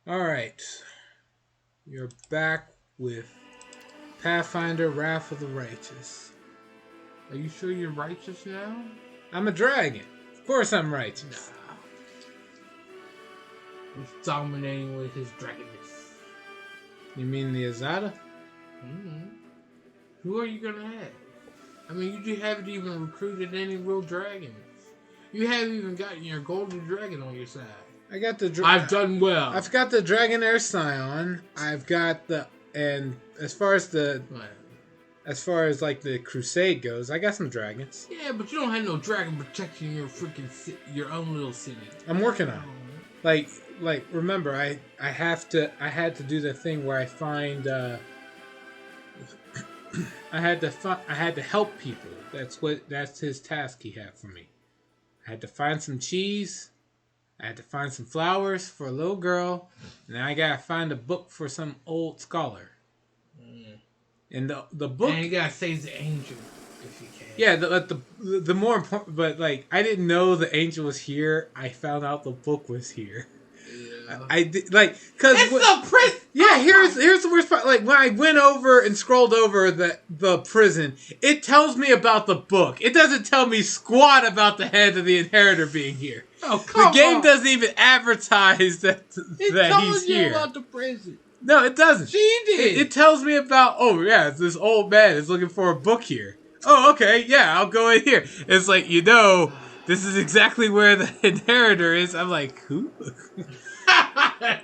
Alright. You're back with Pathfinder Wrath of the Righteous. Are you sure you're righteous now? I'm a dragon. Of course I'm righteous. Nah. He's dominating with his dragonness. You mean the Azada? Mm-hmm. Who are you gonna have? I mean, you haven't even recruited any real dragons. You haven't even gotten your golden dragon on your side. I got the I've done well. I've got the Dragonair Scion. I've got the as far as like the Crusade goes, I got some dragons. Yeah, but you don't have no dragon protecting your freaking your own little city. I'm working on it. Like remember, I had to do the thing where I find I had to help people. That's his task he had for me. I had to find some cheese. I had to find some flowers for a little girl, and then I gotta find a book for some old scholar. And the book, and you gotta save the angel if you can. Yeah, the more important, but like I didn't know the angel was here. I found out the book was here. Yeah. I did because it's the prison. Yeah, here's the worst part. Like when I went over and scrolled over the prison, it tells me about the book. It doesn't tell me squat about the head of the inheritor being here. Oh, come on. The game doesn't even advertise that he's here. It tells you about the prison. No, it doesn't. She did. It tells me about, this old man is looking for a book here. Oh, okay, yeah, I'll go in here. It's like, this is exactly where the inheritor is. I'm like, who? Damn.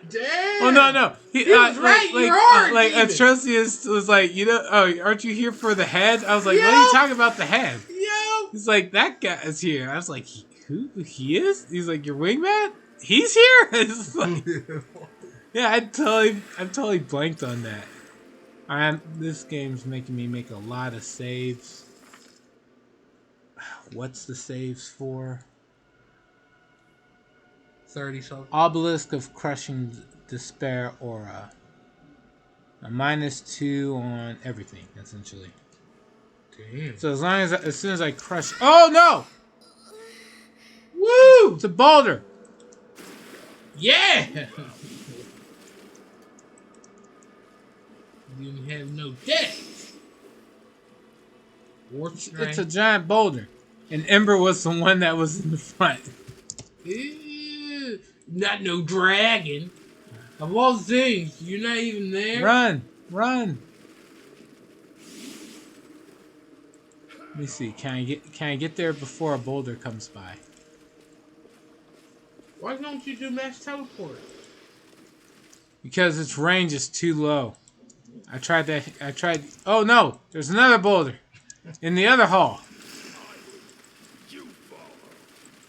Oh, no. He was right. You are. Like, Atrocious was like, aren't you here for the head? I was like, what are you talking about the head? Yo. He's like, that guy is here. I was like, who? He is? He's like, your wingman? He's here? It's like, yeah, I totally blanked on that. This game's making me make a lot of saves. What's the saves for? 30 something. Obelisk of Crushing Despair Aura. A -2 on everything, essentially. Damn. So as soon as I crush... Oh, no! Woo! It's a boulder! Yeah! You have no death. It's a giant boulder. And Ember was the one that was in the front. Ew, not no dragon. Of all things, you're not even there. Run! Let me see. Can I get there before a boulder comes by? Why don't you do mass teleport? Because its range is too low. I tried. Oh no! There's another boulder in the other hall.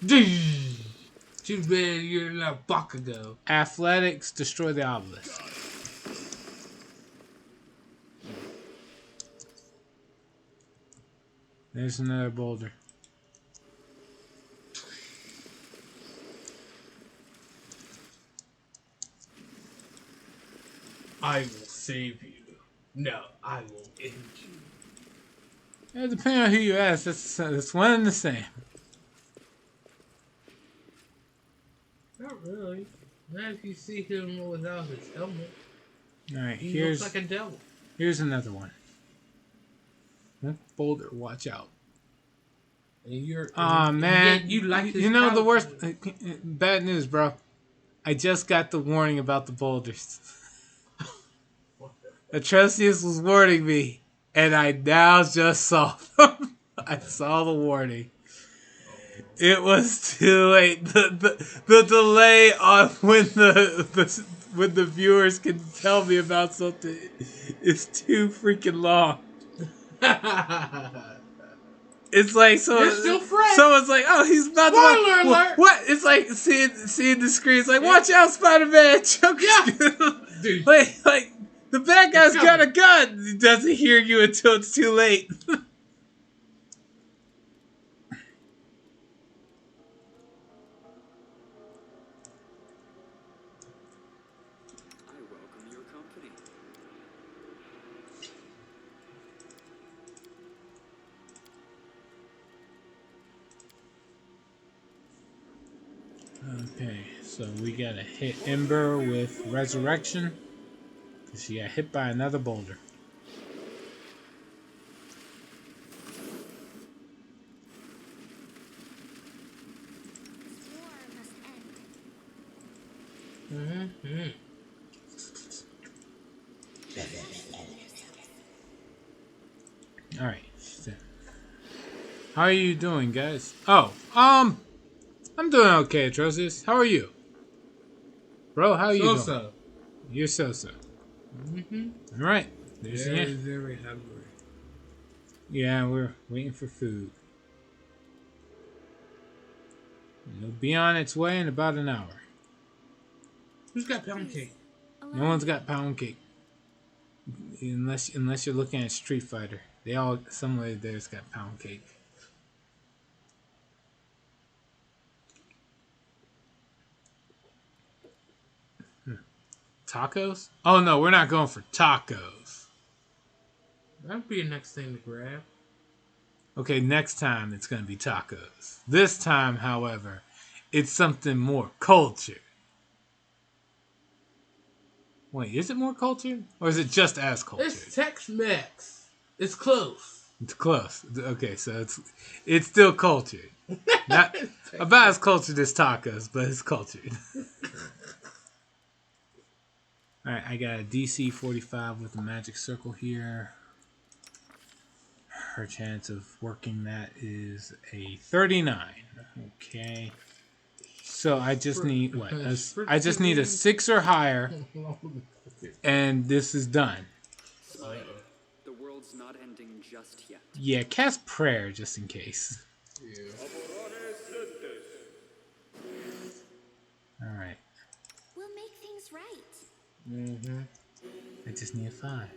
Too bad you're not Bakugo. Athletics, destroy the obelisk. There's another boulder. I will save you. No, I will end you. Yeah, depending on who you ask, that's one and the same. Not really. Not if you see him without his helmet. Alright, He looks like a devil. Here's another one. Boulder, watch out. And man. You like this the worst... Bad news, bro. I just got the warning about the boulders. Atrocious was warning me. and I now just saw them. I saw the warning. It was too late. The delay on when the viewers can tell me about something is too freaking long. It's like You're still fresh. someone's like, "Oh, he's about Spoiler to alert!" What? It's like seeing the screen. It's like, "Watch out, Spider-Man!" Dude. like the bad guy's got a gun. He doesn't hear you until it's too late. Okay, so we gotta hit Ember with Resurrection because she got hit by another boulder. All right. How are you doing, guys? Oh, I'm doing okay, Atrocious. How are you? Bro, how are you doing? So. You're so-so. All right. There's the end. Very hungry. Yeah, we're waiting for food. It'll be on its way in about an hour. Who's got pound cake? No one's got pound cake. Unless you're looking at Street Fighter. Somewhere there's got pound cake. Tacos? Oh no, we're not going for tacos. That'd be the next thing to grab. Okay, next time it's gonna be tacos. This time, however, it's something more cultured. Wait, is it more cultured? Or is it just as cultured? It's Tex-Mex. It's close. It's close. Okay, so it's still cultured. Not about as cultured as tacos, but it's cultured. Alright, I got a DC 45 with a magic circle here. Her chance of working that is a 39. Okay. So I just need what? I just need a 6 or higher, and this is done. The world's not ending just yet. Yeah, cast prayer just in case. Yeah. All right. We'll make things right. I just need a 5.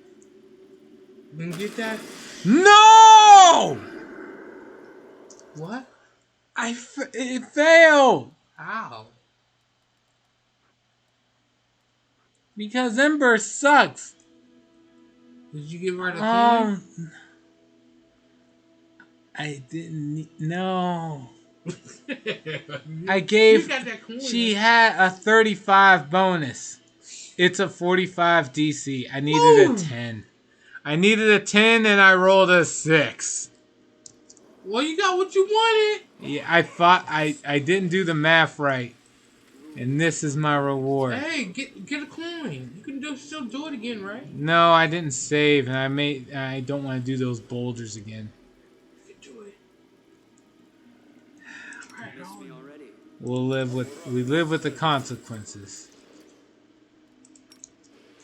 You can get that? No! What? It failed How? because Ember sucks. Did you give her the coin? I didn't. No. I gave. You got that coin. She had a 35 bonus. It's a 45 DC. I needed a 10. I needed a 10 and I rolled a 6. Well, you got what you wanted. Yeah, I thought I didn't do the math right. And this is my reward. Hey, get a coin. You can still do it again, right? No, I didn't save, and I don't want to do those boulders again. You can do it. We live with the consequences.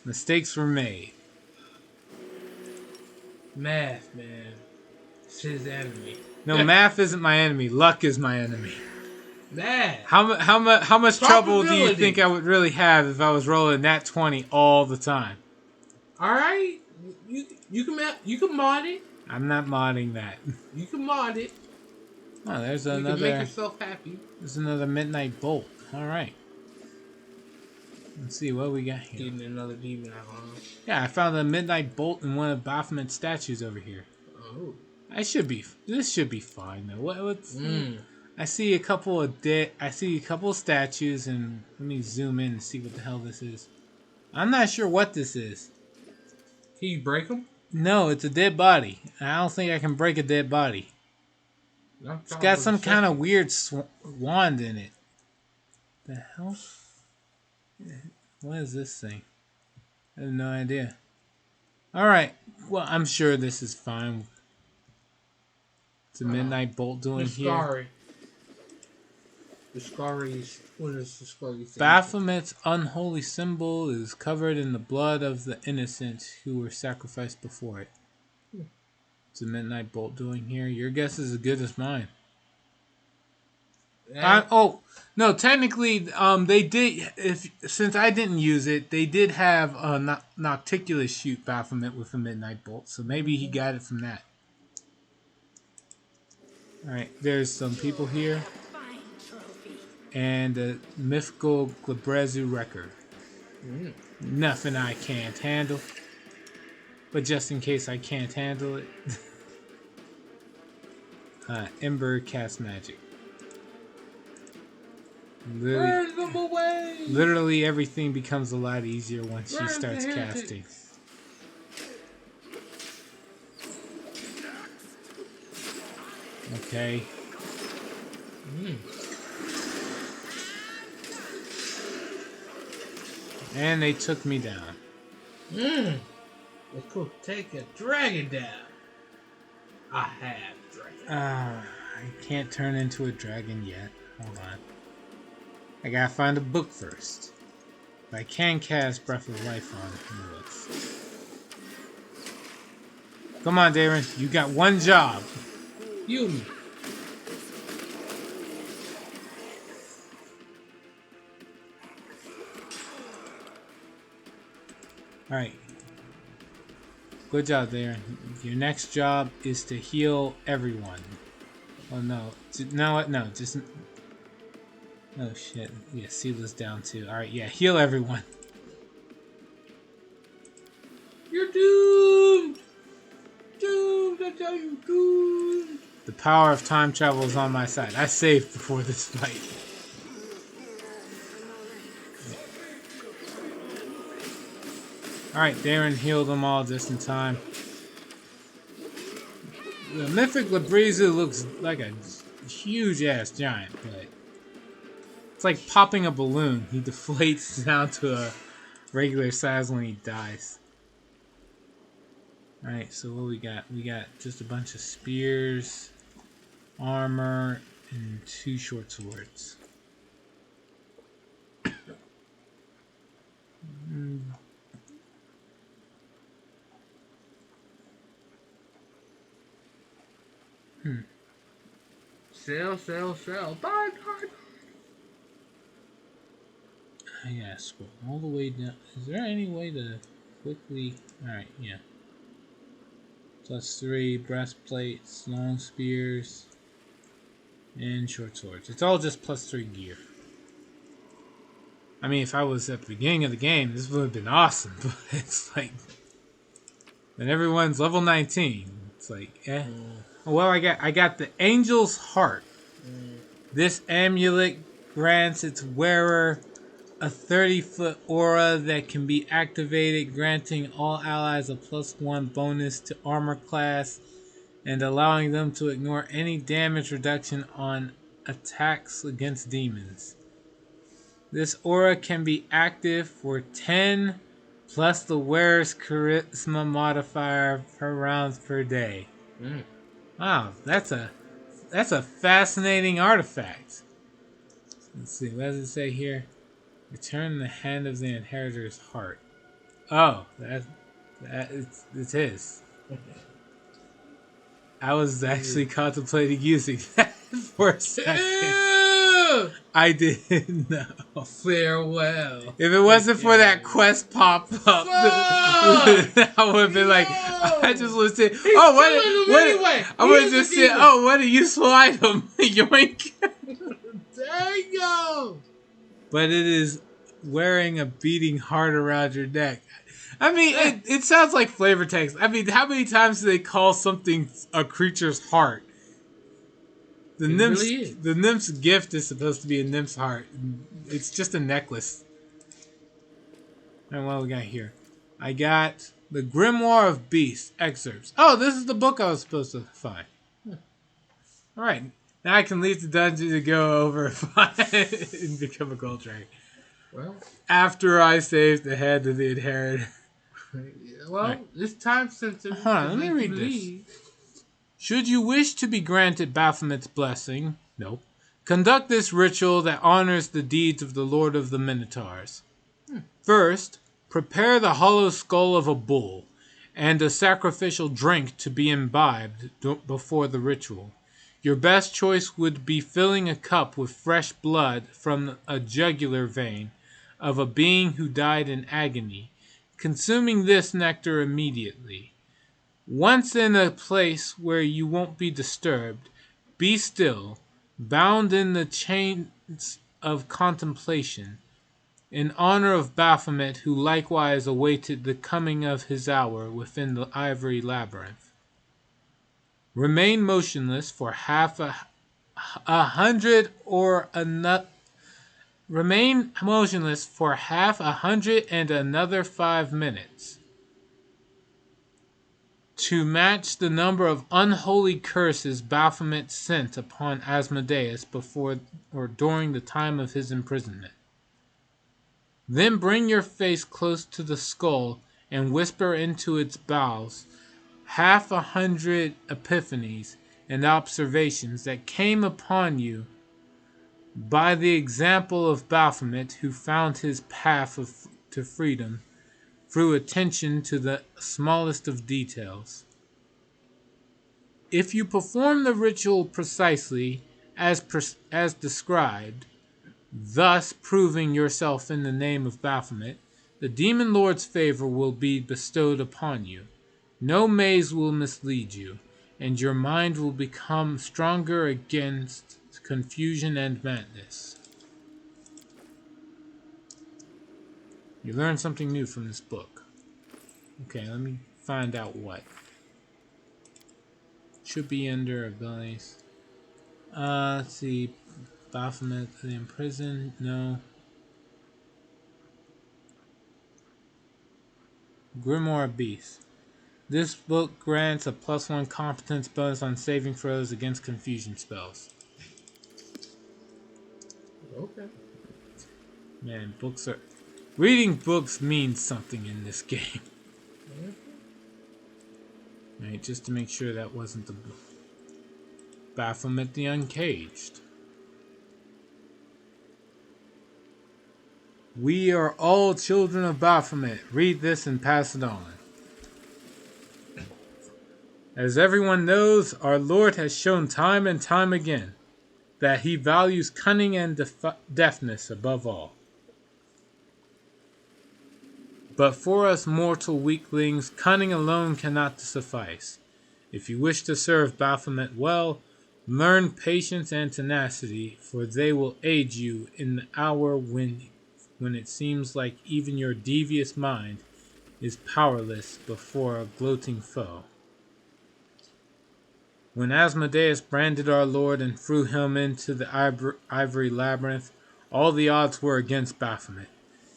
Mistakes were made. Math, man. It's his enemy. No, math isn't my enemy. Luck is my enemy. Math. How much trouble do you think I would really have if I was rolling that 20 all the time? All right, you can mod it. I'm not modding that. You can mod it. Oh, there's You another. can make yourself happy. There's another midnight bolt. All right. Let's see what we got here. Getting another demon out on. Yeah, I found a midnight bolt in one of Baphomet's statues over here. Oh. This should be fine though. What's? I see a couple of statues, and let me zoom in and see what the hell this is. I'm not sure what this is. Can you break them? No, it's a dead body. I don't think I can break a dead body. It's got some kind of weird wand in it. The hell? What is this thing? I have no idea. Alright, Well, I'm sure this is fine. It's a Midnight Bolt doing here. Scary. The Scary. What is the Scary thing? Baphomet's unholy symbol is covered in the blood of the innocent who were sacrificed before it. It's a Midnight Bolt doing here. Your guess is as good as mine. No, technically, they did. Since I didn't use it, they did have Nocticulus shoot Baphomet with a Midnight Bolt, so maybe he got it from that. All right, there's some people here, and a mythical Glabrezu record. Nothing I can't handle, but just in case I can't handle it, Ember cast magic. Burn them away! Literally everything becomes a lot easier once she starts casting. Okay. And they took me down. They could take a dragon down. I have dragon. I can't turn into a dragon yet. Hold on. I gotta find a book first. But I can cast Breath of Life on it. Come on, Darren. You got one job. Heal me. Alright. Good job, Darren. Your next job is to heal everyone. Oh, no. No, what? No, just... Oh shit. Yeah, Seela's down too. Alright, yeah, heal everyone. You're doomed! Doomed, I tell you, doomed! The power of time travel is on my side. I saved before this fight. Alright, Darren healed them all just in time. The Mythic Labrezu looks like a huge ass giant, but it's like popping a balloon. He deflates down to a regular size when he dies. Alright, so what we got? We got just a bunch of spears, armor, and 2 short swords. Sell. Bye. I gotta scroll all the way down. Is there any way to quickly... Alright, yeah. +3 breastplates, long spears, and short swords. It's all just +3 gear. I mean, if I was at the beginning of the game, this would have been awesome. But it's like... And everyone's level 19. It's like, eh. Well, I got the Angel's Heart. This amulet grants its wearer a 30-foot aura that can be activated, granting all allies a +1 bonus to armor class and allowing them to ignore any damage reduction on attacks against demons. This aura can be active for 10 plus the wearer's charisma modifier per rounds per day. Wow, that's a fascinating artifact. Let's see, what does it say here? Return the hand of the inheritor's heart. Oh, it's his. I was actually contemplating using that for a second. I didn't know. Farewell. If it wasn't for that quest pop up, I would have been like, I just would say, oh, I would have just said, oh, what a useful item. Yoink. Dang. But it is wearing a beating heart around your neck. I mean, it sounds like flavor text. I mean, how many times do they call something a creature's heart? The nymph's gift is supposed to be a nymph's heart. It's just a necklace. And what do we got here? I got the Grimoire of Beast excerpts. Oh, this is the book I was supposed to find. Alright. Now I can leave the dungeon to go over and become a gold dragon. Well, after I saved the head of the inheritor. Well, Right. it's time sensitive. Hold on, let Because me if read you this. leave, Should you wish to be granted Baphomet's blessing, nope. Conduct this ritual that honors the deeds of the Lord of the Minotaurs. First, prepare the hollow skull of a bull and a sacrificial drink to be imbibed before the ritual. Your best choice would be filling a cup with fresh blood from a jugular vein of a being who died in agony, consuming this nectar immediately. Once in a place where you won't be disturbed, be still, bound in the chains of contemplation, in honor of Baphomet, who likewise awaited the coming of his hour within the Ivory Labyrinth. Remain motionless for a hundred or another. Remain motionless for half a hundred and another 5 minutes, to match the number of unholy curses Baphomet sent upon Asmodeus before or during the time of his imprisonment. Then bring your face close to the skull and whisper into its bowels half a hundred epiphanies and observations that came upon you by the example of Baphomet, who found his path to freedom through attention to the smallest of details. If you perform the ritual precisely as described, thus proving yourself in the name of Baphomet, the Demon Lord's favor will be bestowed upon you. No maze will mislead you, and your mind will become stronger against confusion and madness. You learn something new from this book. Okay, let me find out what. Should be under abilities. Let's see. Baphomet in prison? No. Grimoire of Beast. This book grants a +1 competence bonus on saving throws against confusion spells. okay. Man, books are... Reading books means something in this game. Right, just to make sure that wasn't the book. Baphomet the Uncaged. We are all children of Baphomet. Read this and pass it on. As everyone knows, our Lord has shown time and time again that he values cunning and deftness above all. But for us mortal weaklings, cunning alone cannot suffice. If you wish to serve Baphomet well, learn patience and tenacity, for they will aid you in the hour when it seems like even your devious mind is powerless before a gloating foe. When Asmodeus branded our Lord and threw him into the Ivory Labyrinth, all the odds were against Baphomet.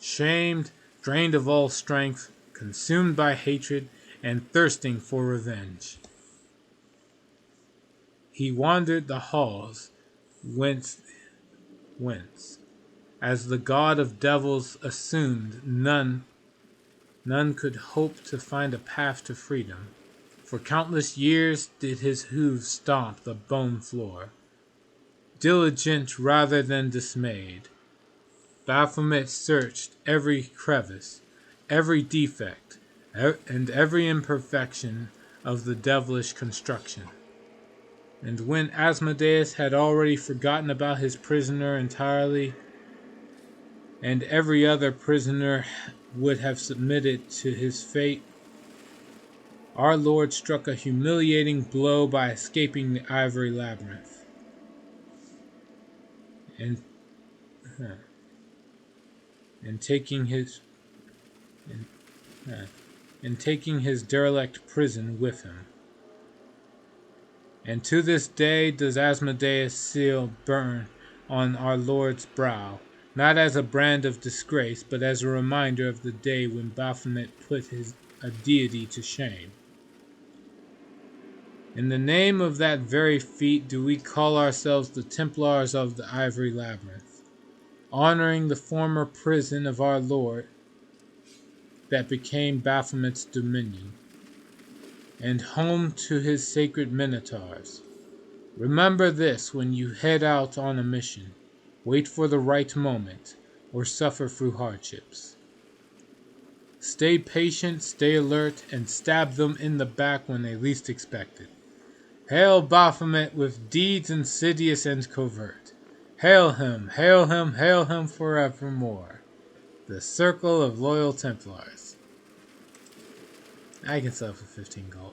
Shamed, drained of all strength, consumed by hatred, and thirsting for revenge, he wandered the halls whence, as the god of devils assumed, none could hope to find a path to freedom. For countless years did his hooves stomp the bone floor, diligent rather than dismayed. Baphomet searched every crevice, every defect, and every imperfection of the devilish construction. And when Asmodeus had already forgotten about his prisoner entirely, and every other prisoner would have submitted to his fate, our Lord struck a humiliating blow by escaping the Ivory Labyrinth, and taking his derelict prison with him. And to this day does Asmodeus' seal burn on our Lord's brow, not as a brand of disgrace, but as a reminder of the day when Baphomet put a deity to shame. In the name of that very feat do we call ourselves the Templars of the Ivory Labyrinth, honoring the former prison of our Lord, that became Baphomet's dominion, and home to his sacred minotaurs. Remember this when you head out on a mission. Wait for the right moment, or suffer through hardships. Stay patient, stay alert, and stab them in the back when they least expect it. Hail Baphomet with deeds insidious and covert. Hail him, hail him, hail him forevermore. The Circle of Loyal Templars. I can sell for 15 gold.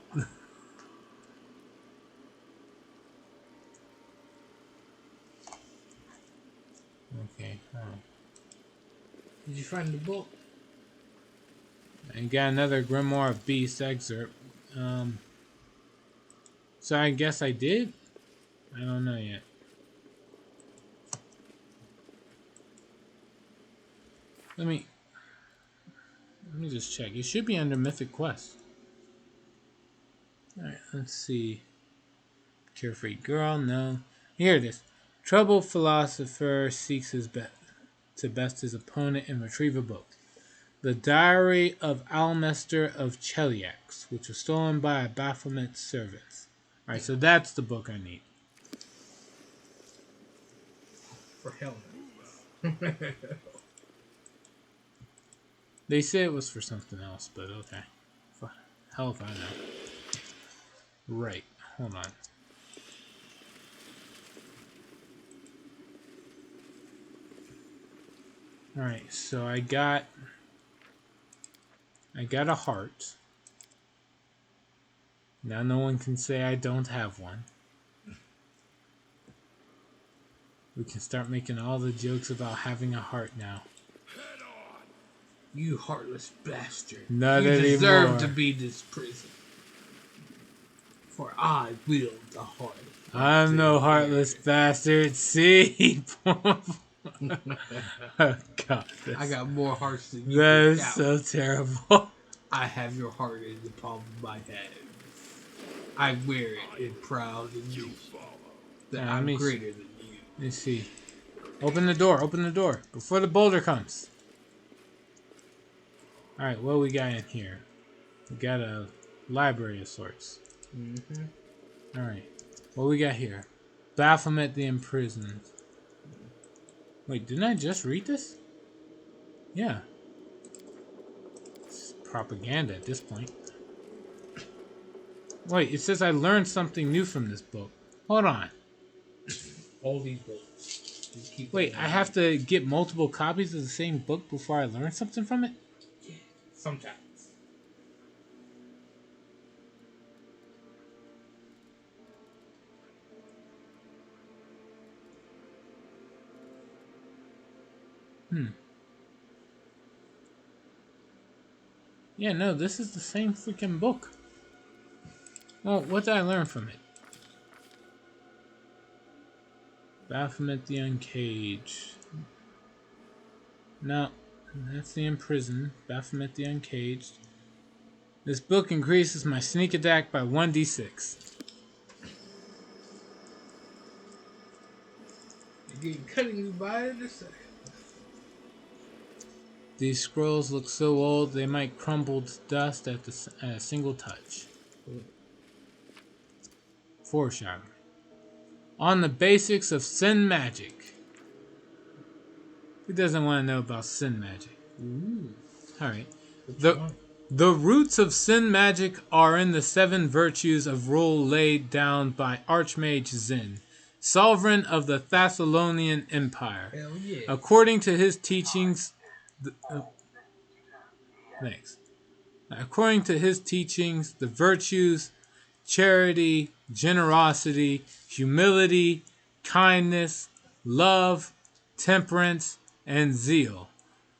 Okay, Did you find the book? I got another Grimoire of Beast excerpt. So I guess I did? I don't know yet. Let me just check. It should be under Mythic Quest. Alright, let's see. Carefree Girl, no. Here it is. Troubled philosopher seeks to best his opponent and retrieve a book. The Diary of Almester of Cheliax, which was stolen by a Baphomet servant. Alright, so that's the book I need. For hell no. They say it was for something else, but okay. Hell if I know. Right, hold on. Alright, so I got a heart. Now no one can say I don't have one. We can start making all the jokes about having a heart now. You heartless bastard. Not you anymore. deserve to be this prison. For I wield the heart. I'm no heartless bastard. See? Oh, God, I got more hearts than you. that is so terrible. I have your heart in the palm of my hand. I wear it in proud and you that I'm greater than you. Let's see. Open the door. Open the door before the boulder comes. All right, what we got in here? We got a library of sorts. All right, what we got here? Baphomet the Imprisoned. Wait, didn't I just read this? Yeah. It's propaganda at this point. Wait, it says I learned something new from this book. Hold on. All these books. Wait, I have to get multiple copies of the same book before I learn something from it? Yeah, sometimes. Yeah, no, this is the same freaking book. Well, what did I learn from it? Baphomet the Uncaged. No, that's the Imprisoned. Baphomet the Uncaged. This book increases my sneak attack by 1d6. You're getting cutting me by in a second. These scrolls look so old they might crumble to dust at a single touch. Foreshadowing. On the basics of sin magic. Who doesn't want to know about sin magic? Alright. The roots of sin magic are in the 7 virtues of rule laid down by Archmage Zin, sovereign of the Thessalonian Empire. Hell yeah. According to his teachings, According to his teachings, the virtues charity, generosity, humility, kindness, love, temperance, and zeal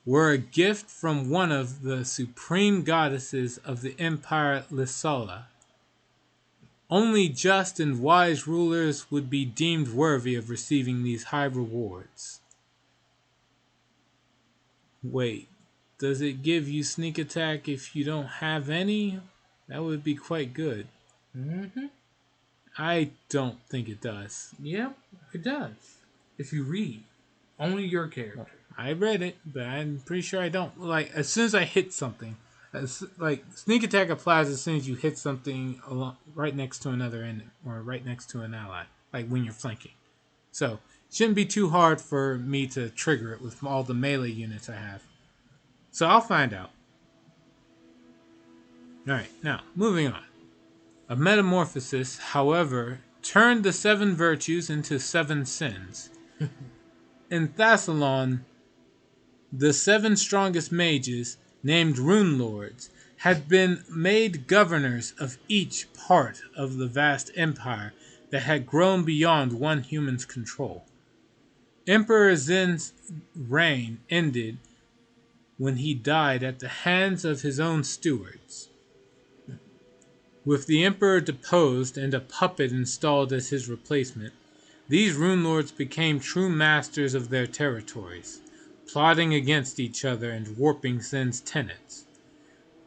were a gift from one of the supreme goddesses of the empire, Lysola. Only just and wise rulers would be deemed worthy of receiving these high rewards. Wait, does it give you sneak attack if you don't have any? That would be quite good. I don't think it does. Yep, it does. If you read. Only your character. I read it, but I'm pretty sure I don't. Like, as soon as I hit something, Like sneak attack applies as soon as you hit something right next to another enemy or right next to an ally, like when you're flanking. So it shouldn't be too hard for me to trigger it with all the melee units I have. So I'll find out. Alright, now moving on. A metamorphosis, however, turned the 7 virtues into 7 sins. In Thassalon, the 7 strongest mages, named Rune Lords, had been made governors of each part of the vast empire that had grown beyond one human's control. Emperor Zen's reign ended when he died at the hands of his own stewards. With the emperor deposed and a puppet installed as his replacement, these Rune Lords became true masters of their territories, plotting against each other and warping Zen's tenets.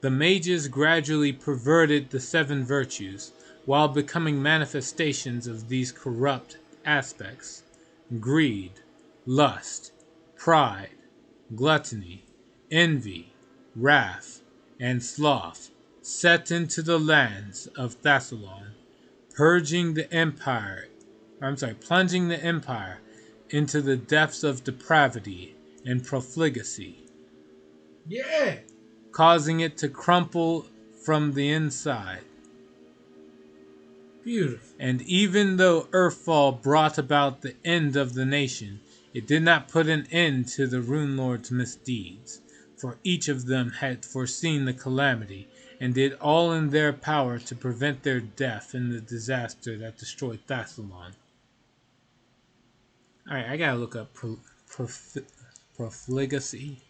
The mages gradually perverted the 7 virtues, while becoming manifestations of these corrupt aspects: greed, lust, pride, gluttony, envy, wrath, and sloth, set into the lands of Thassalon, plunging the empire into the depths of depravity and profligacy, Yeah. causing it to crumple from the inside. Beautiful. And even though Earthfall brought about the end of the nation, it did not put an end to the Rune Lords' misdeeds, for each of them had foreseen the calamity and did all in their power to prevent their death in the disaster that destroyed Thassalon. Alright, I gotta look up profligacy.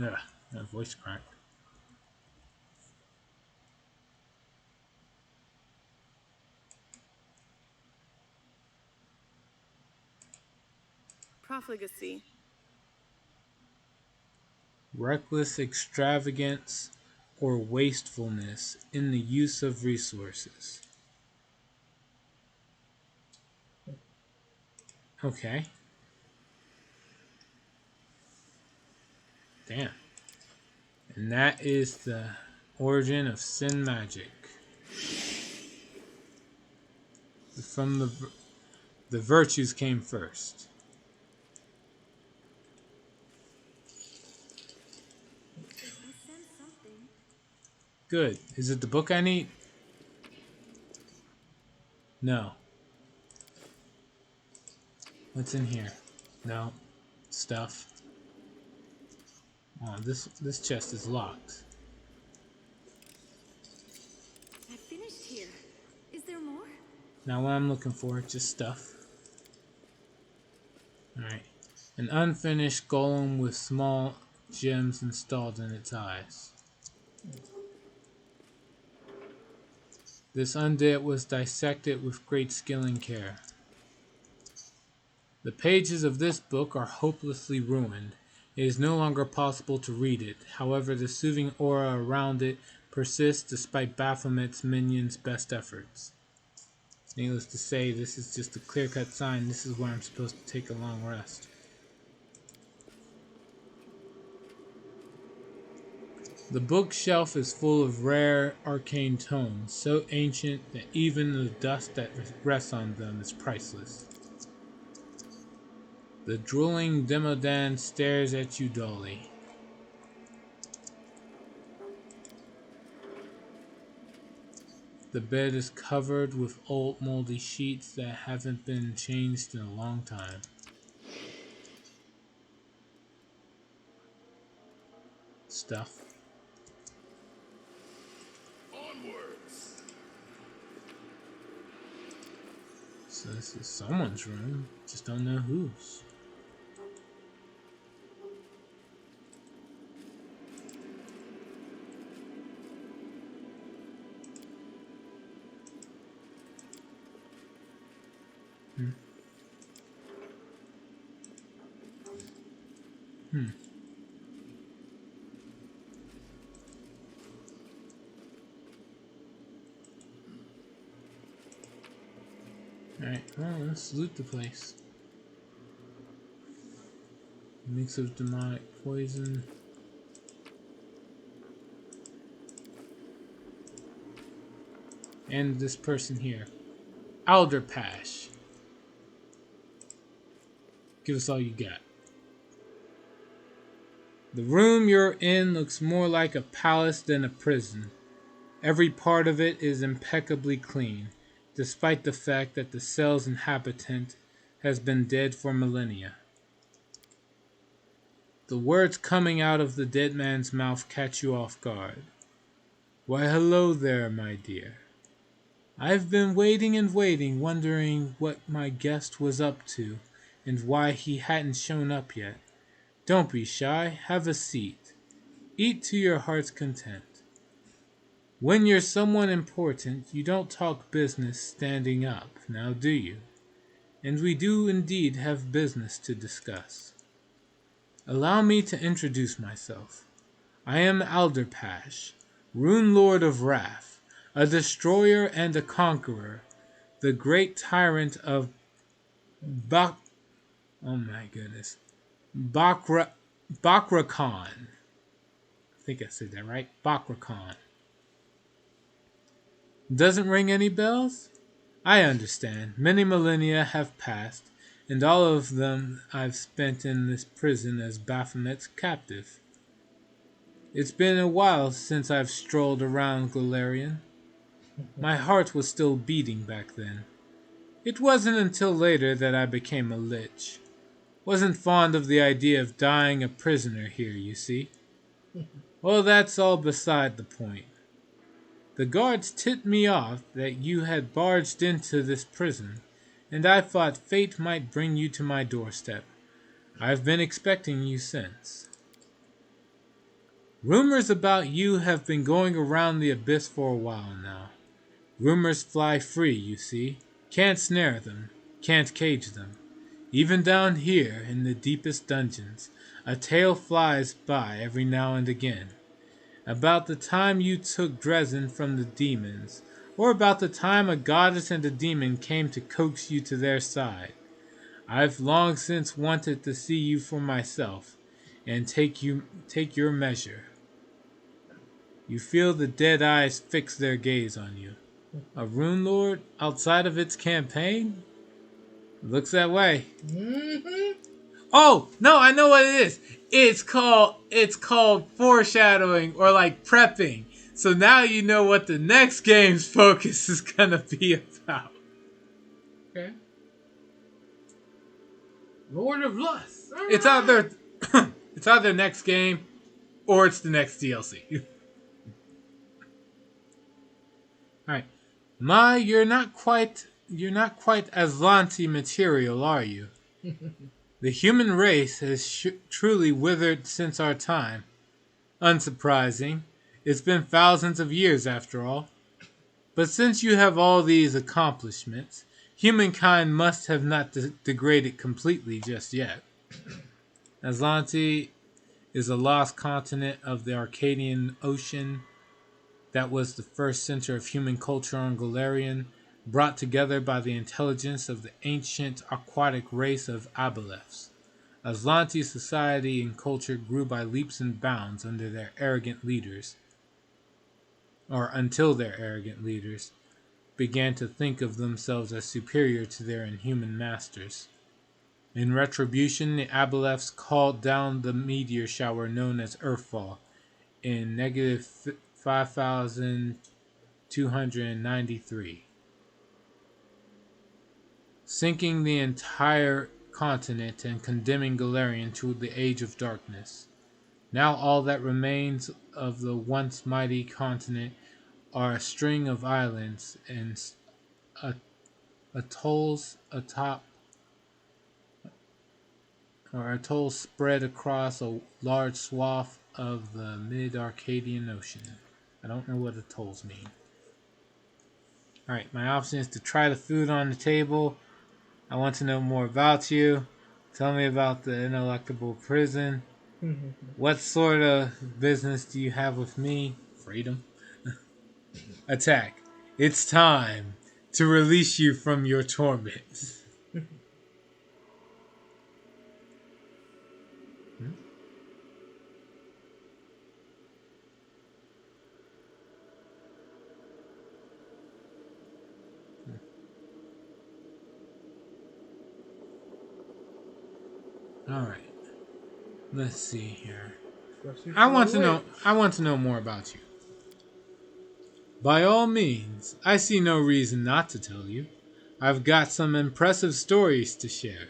Ugh, that voice cracked. Profligacy. Reckless extravagance or wastefulness in the use of resources. Okay. Damn. And that is the origin of sin magic. From the virtues came first. I sense something. Good. Is it the book I need? No. What's in here? No. Stuff. Oh, this chest is locked. I finished here. Is there more? Not what I'm looking for, just stuff. Alright. An unfinished golem with small gems installed in its eyes. This undead was dissected with great skill and care. The pages of this book are hopelessly ruined. It is no longer possible to read it. However, the soothing aura around it persists despite Baphomet's minions' best efforts. Needless to say, this is just a clear-cut sign this is where I'm supposed to take a long rest. The bookshelf is full of rare arcane tomes, so ancient that even the dust that rests on them is priceless. The drooling Demodan stares at you dully. The bed is covered with old moldy sheets that haven't been changed in a long time. Stuff. Onwards. So this is someone's room, just don't know whose. Alright, well, let's loot the place. Mix of demonic poison. And this person here. Alderpash. Give us all you got. The room you're in looks more like a palace than a prison. Every part of it is impeccably clean, despite the fact that the cell's inhabitant has been dead for millennia. The words coming out of the dead man's mouth catch you off guard. Why, hello there, my dear. I've been waiting and waiting, wondering what my guest was up to, and why he hadn't shown up yet. Don't be shy, have a seat. Eat to your heart's content. When you're someone important, you don't talk business standing up, now do you? And we do indeed have business to discuss. Allow me to introduce myself. I am Alderpash, Rune Lord of Wrath, a destroyer and a conqueror, the great tyrant of Bakrakhan. I think I said that right. Bakrakhan. Doesn't ring any bells? I understand. Many millennia have passed, and all of them I've spent in this prison as Baphomet's captive. It's been a while since I've strolled around Golarion. My heart was still beating back then. It wasn't until later that I became a lich. Wasn't fond of the idea of dying a prisoner here, you see. Well, that's all beside the point. The guards tipped me off that you had barged into this prison, and I thought fate might bring you to my doorstep. I've been expecting you since. Rumors about you have been going around the abyss for a while now. Rumors fly free, you see. Can't snare them, can't cage them. Even down here, in the deepest dungeons, a tale flies by every now and again. About the time you took Dresden from the demons, or about the time a goddess and a demon came to coax you to their side. I've long since wanted to see you for myself, and take your measure. You feel the dead eyes fix their gaze on you. A Rune Lord outside of its campaign? Looks that way. Mm-hmm. Oh, no, I know what it is. It's called foreshadowing or like prepping. So now you know what the next game's focus is gonna be about. Okay. Lord of Lust. It's either next game or it's the next DLC. Alright. You're not quite Aslanti material, are you? The human race has truly withered since our time. Unsurprising. It's been thousands of years after all. But since you have all these accomplishments, humankind must have not degraded completely just yet. Aslanti is a lost continent of the Arcadian Ocean that was the first center of human culture on Golarion, brought together by the intelligence of the ancient aquatic race of Aboleths. Aslanti society and culture grew by leaps and bounds under their arrogant leaders, or until their arrogant leaders began to think of themselves as superior to their inhuman masters. In retribution, the Aboleths called down the meteor shower known as Earthfall in negative 5,293. Sinking the entire continent and condemning Golarion to the Age of Darkness. Now all that remains of the once mighty continent are a string of islands and atolls spread across a large swath of the mid-Arcadian Ocean. I don't know what atolls mean. Alright, my option is to try the food on the table. I want to know more about you. Tell me about the ineluctable prison. What sort of business do you have with me? Freedom. Attack. It's time to release you from your torment. All right. Let's see here. Especially I for a want to know. witch. I want to know more about you. By all means, I see no reason not to tell you. I've got some impressive stories to share.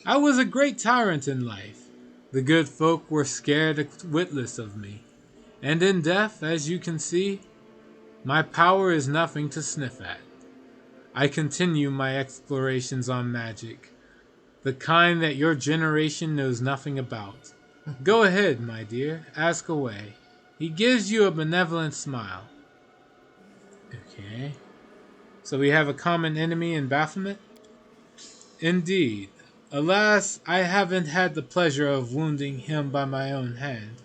I was a great tyrant in life. The good folk were scared witless of me. And in death, as you can see, my power is nothing to sniff at. I continue my explorations on magic, the kind that your generation knows nothing about. Go ahead, my dear, ask away. He gives you a benevolent smile. Okay. So we have a common enemy in Baphomet? Indeed. Alas, I haven't had the pleasure of wounding him by my own hand,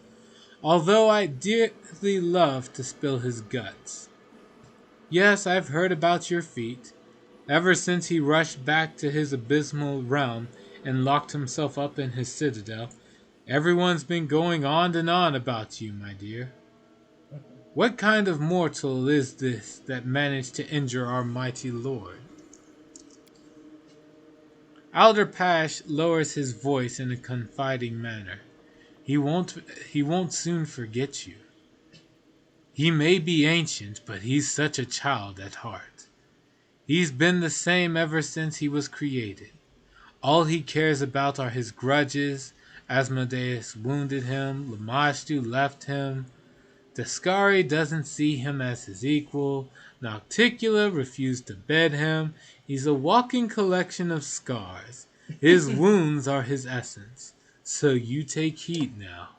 although I dearly love to spill his guts. Yes, I've heard about your feat. Ever since he rushed back to his abysmal realm and locked himself up in his citadel, everyone's been going on and on about you, my dear. What kind of mortal is this that managed to injure our mighty lord? Alderpash lowers his voice in a confiding manner. He won't soon forget you. He may be ancient, but he's such a child at heart. He's been the same ever since he was created. All he cares about are his grudges. Asmodeus wounded him, Lamashtu left him, Descari doesn't see him as his equal, Nocticula refused to bed him. He's a walking collection of scars. His wounds are his essence. So you take heed now.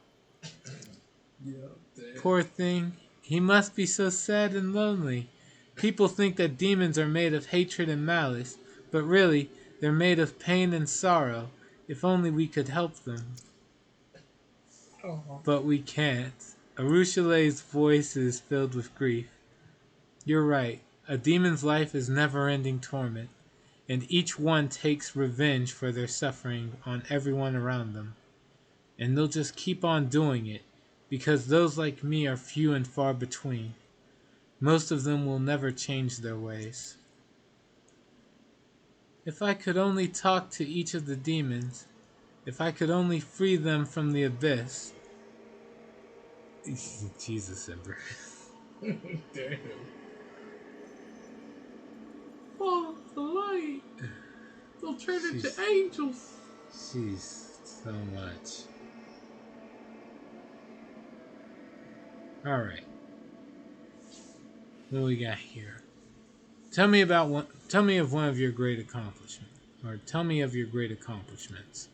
Poor thing. He must be so sad and lonely. People think that demons are made of hatred and malice, but really, they're made of pain and sorrow. If only we could help them. But we can't. Arushale's voice is filled with grief. You're right. A demon's life is never-ending torment, and each one takes revenge for their suffering on everyone around them. And they'll just keep on doing it, because those like me are few and far between. Most of them will never change their ways. If I could only talk to each of the demons, if I could only free them from the abyss. Jesus, Ember. Damn. Follow the light. They'll turn into angels. Jeez, so much. Alright. What do we got here? Tell me of one of your great accomplishments. Or tell me of your great accomplishments.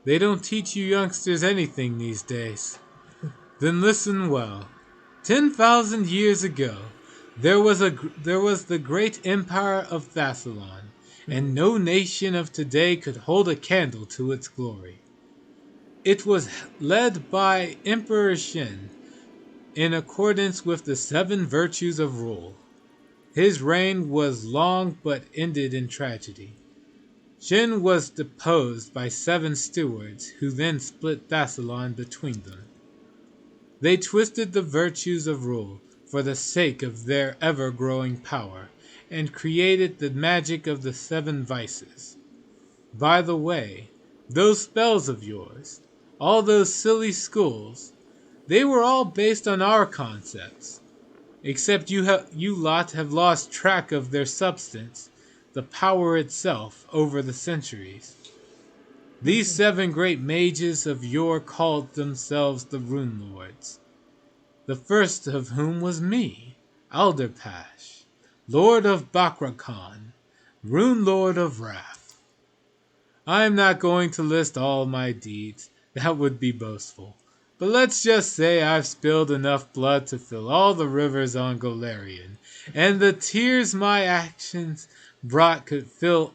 They don't teach you youngsters anything these days. Then listen well. 10,000 years ago, there was the great empire of Thassalon, and no nation of today could hold a candle to its glory. It was led by Emperor Shin, in accordance with the 7 virtues of rule. His reign was long but ended in tragedy. Shin was deposed by 7 stewards, who then split Thassalon between them. They twisted the virtues of rule for the sake of their ever-growing power, and created the magic of the 7 vices. By the way, those spells of yours, all those silly schools, they were all based on our concepts. Except you lot have lost track of their substance, the power itself, over the centuries. These 7 great mages of yore called themselves the Rune Lords. The first of whom was me, Alderpash, Lord of Bakrakhan, Rune Lord of Wrath. I am not going to list all my deeds, that would be boastful. But let's just say I've spilled enough blood to fill all the rivers on Golarion, and the tears my actions brought could fill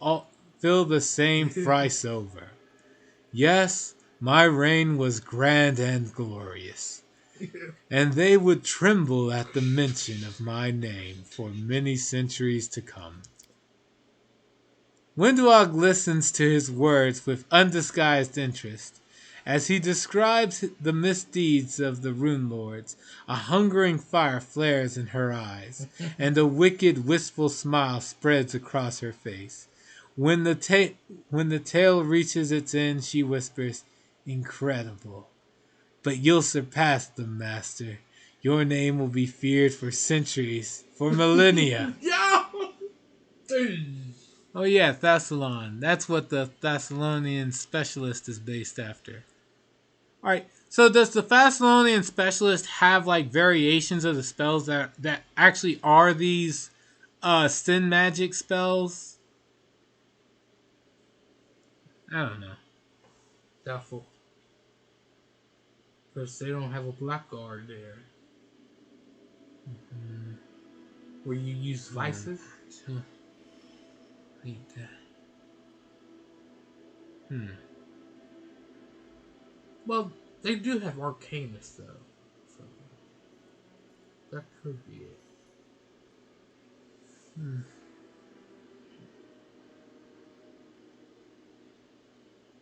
the same thrice over. Yes, my reign was grand and glorious, and they would tremble at the mention of my name for many centuries to come. Windwalk listens to his words with undisguised interest. As he describes the misdeeds of the Rune Lords, a hungering fire flares in her eyes, and a wicked, wistful smile spreads across her face. When the tale reaches its end, she whispers, "Incredible. But you'll surpass them, Master. Your name will be feared for centuries, for millennia." Yo! Oh yeah, Thassalon. That's what the Thessalonian Specialist is based after. Alright, so does the Thessalonian Specialist have like variations of the spells that actually are these sin magic spells? I don't know. Doubtful. Because they don't have a blackguard there. Where you use vices? Need that. Well, they do have Arcanus, though. So, that could be it.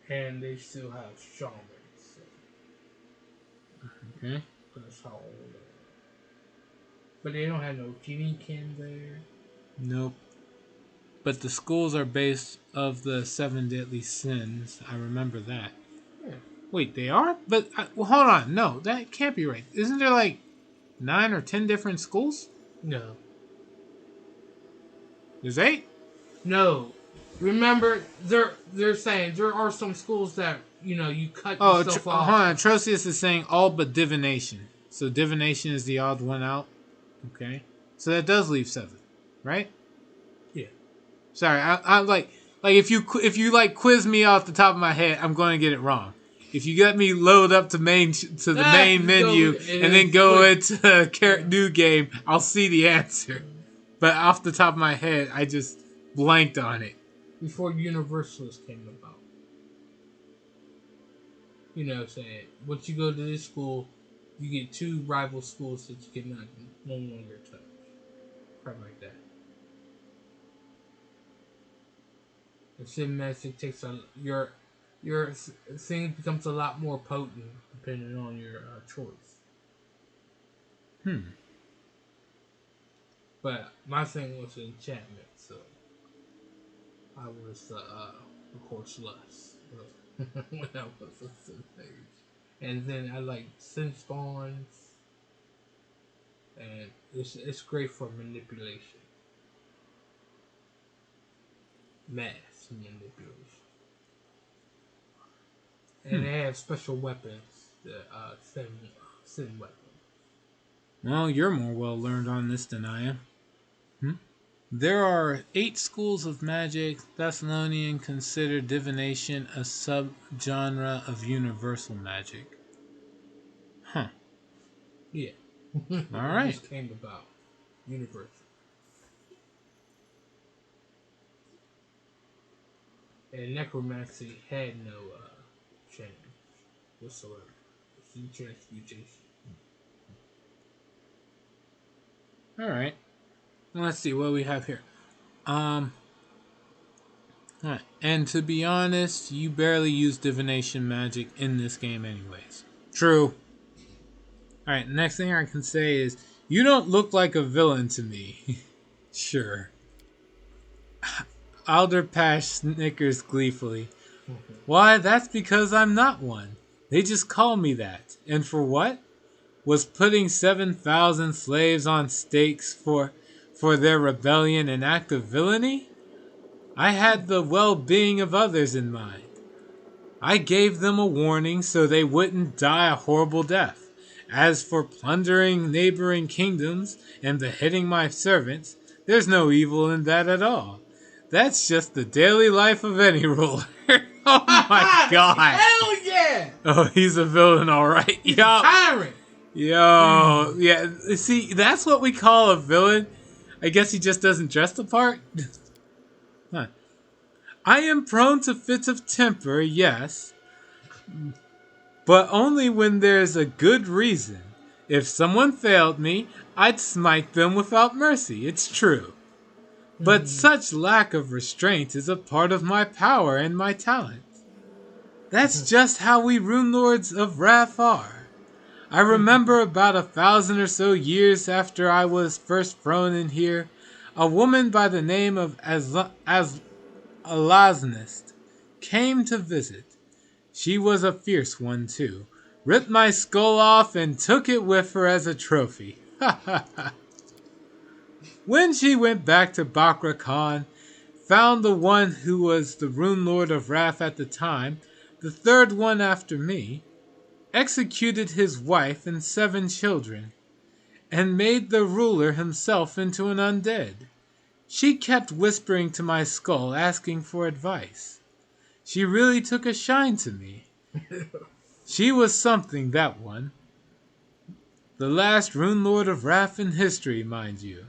And they still have Shamans. So Okay. that's how old they are. But they don't have no Kin there. Nope. But the schools are based of the 7 deadly sins. I remember that. Yeah. Wait, they are? But well, hold on. No, that can't be right. Isn't there like 9 or 10 different schools? No. There's 8? No. Remember, they're saying there are some schools that, you cut yourself off. Hold on. Trosius is saying all but divination. So divination is the odd one out. Okay. So that does leave 7, right? Yeah. Sorry, I like if you like quiz me off the top of my head, I'm going to get it wrong. If you let me load up to the main menu and then go into new game, I'll see the answer. But off the top of my head, I just blanked on it. Before Universalists came about. You know what I'm saying? Once you go to this school, you get 2 rival schools that you cannot no longer touch. Crap like that. And Sim Magic takes your thing becomes a lot more potent depending on your choice. But my thing was enchantment, so I was of course less when I was a Sim Mage. And then I like Sin Spawns, and it's great for manipulation. Mass manipulation. And they have special weapons, the sin weapons. Well, you're more well learned on this than I am. There are 8 schools of magic. Thessalonian consider divination a subgenre of universal magic. Huh. Yeah. All right. It just came about. Universal. And necromancy had no change whatsoever. It's in transmutation. All right. Let's see what we have here. Alright. And to be honest, you barely use divination magic in this game anyways. True. Alright, next thing I can say is, you don't look like a villain to me. Sure. Alderpash snickers gleefully. Why, that's because I'm not one. They just call me that. And for what? Was putting 7,000 slaves on stakes for their rebellion an act of villainy? I had the well-being of others in mind. I gave them a warning so they wouldn't die a horrible death. As for plundering neighboring kingdoms and beheading my servants, there's no evil in that at all. That's just the daily life of any ruler. Oh my god. Hell yeah! Oh, he's a villain, alright. He's a tyrant! Yo, yeah, see, that's what we call a villain. I guess he just doesn't dress the part. Huh. I am prone to fits of temper, yes, but only when there's a good reason. If someone failed me, I'd smite them without mercy, it's true. But such lack of restraint is a part of my power and my talent. That's just how we Rune Lords of Wrath are. I remember about 1,000 or so years after I was first thrown in here, a woman by the name of Alasnist came to visit. She was a fierce one, too. Ripped my skull off and took it with her as a trophy. Ha ha ha. When she went back to Bakra Khan, found the one who was the Rune Lord of Wrath at the time, the third one after me, executed his wife and 7 children, and made the ruler himself into an undead. She kept whispering to my skull, asking for advice. She really took a shine to me. She was something, that one. The last Rune Lord of Wrath in history, mind you.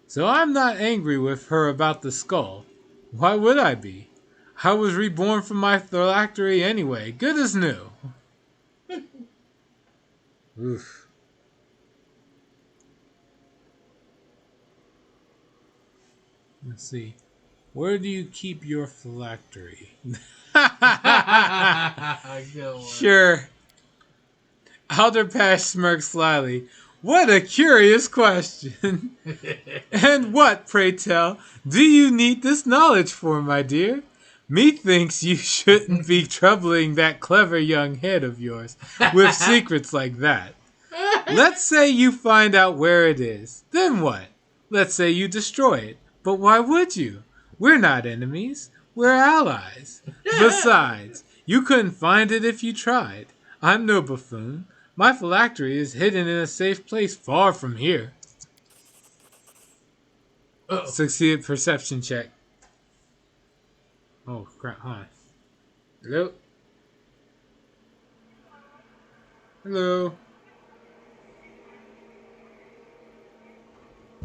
So I'm not angry with her about the skull. Why would I be? I was reborn from my phylactery anyway, good as new. Oof. Let's see. Where do you keep your phylactery? Sure. Alderpash smirked slyly. What a curious question. And what, pray tell, do you need this knowledge for, my dear? Methinks you shouldn't be troubling that clever young head of yours with secrets like that. Let's say you find out where it is. Then what? Let's say you destroy it. But why would you? We're not enemies. We're allies. Besides, you couldn't find it if you tried. I'm no buffoon. My phylactery is hidden in a safe place far from here. Succeeded perception check. Oh, crap. Hi. Hello? Hello?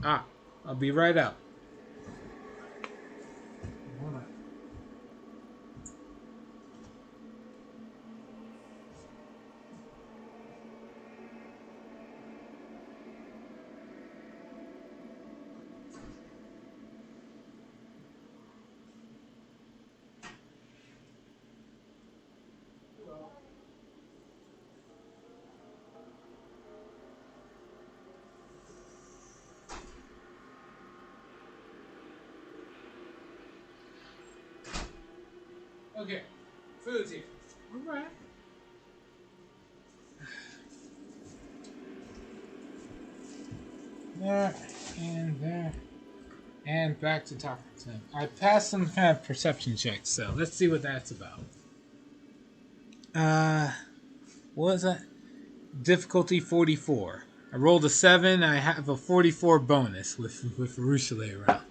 Ah, I'll be right out. Hold on. Okay, food's here. Alright. There, and there. And back to top 10. I passed some kind of perception checks, so let's see what that's about. What was that? Difficulty 44. I rolled a 7, I have a 44 bonus with Rochelet around.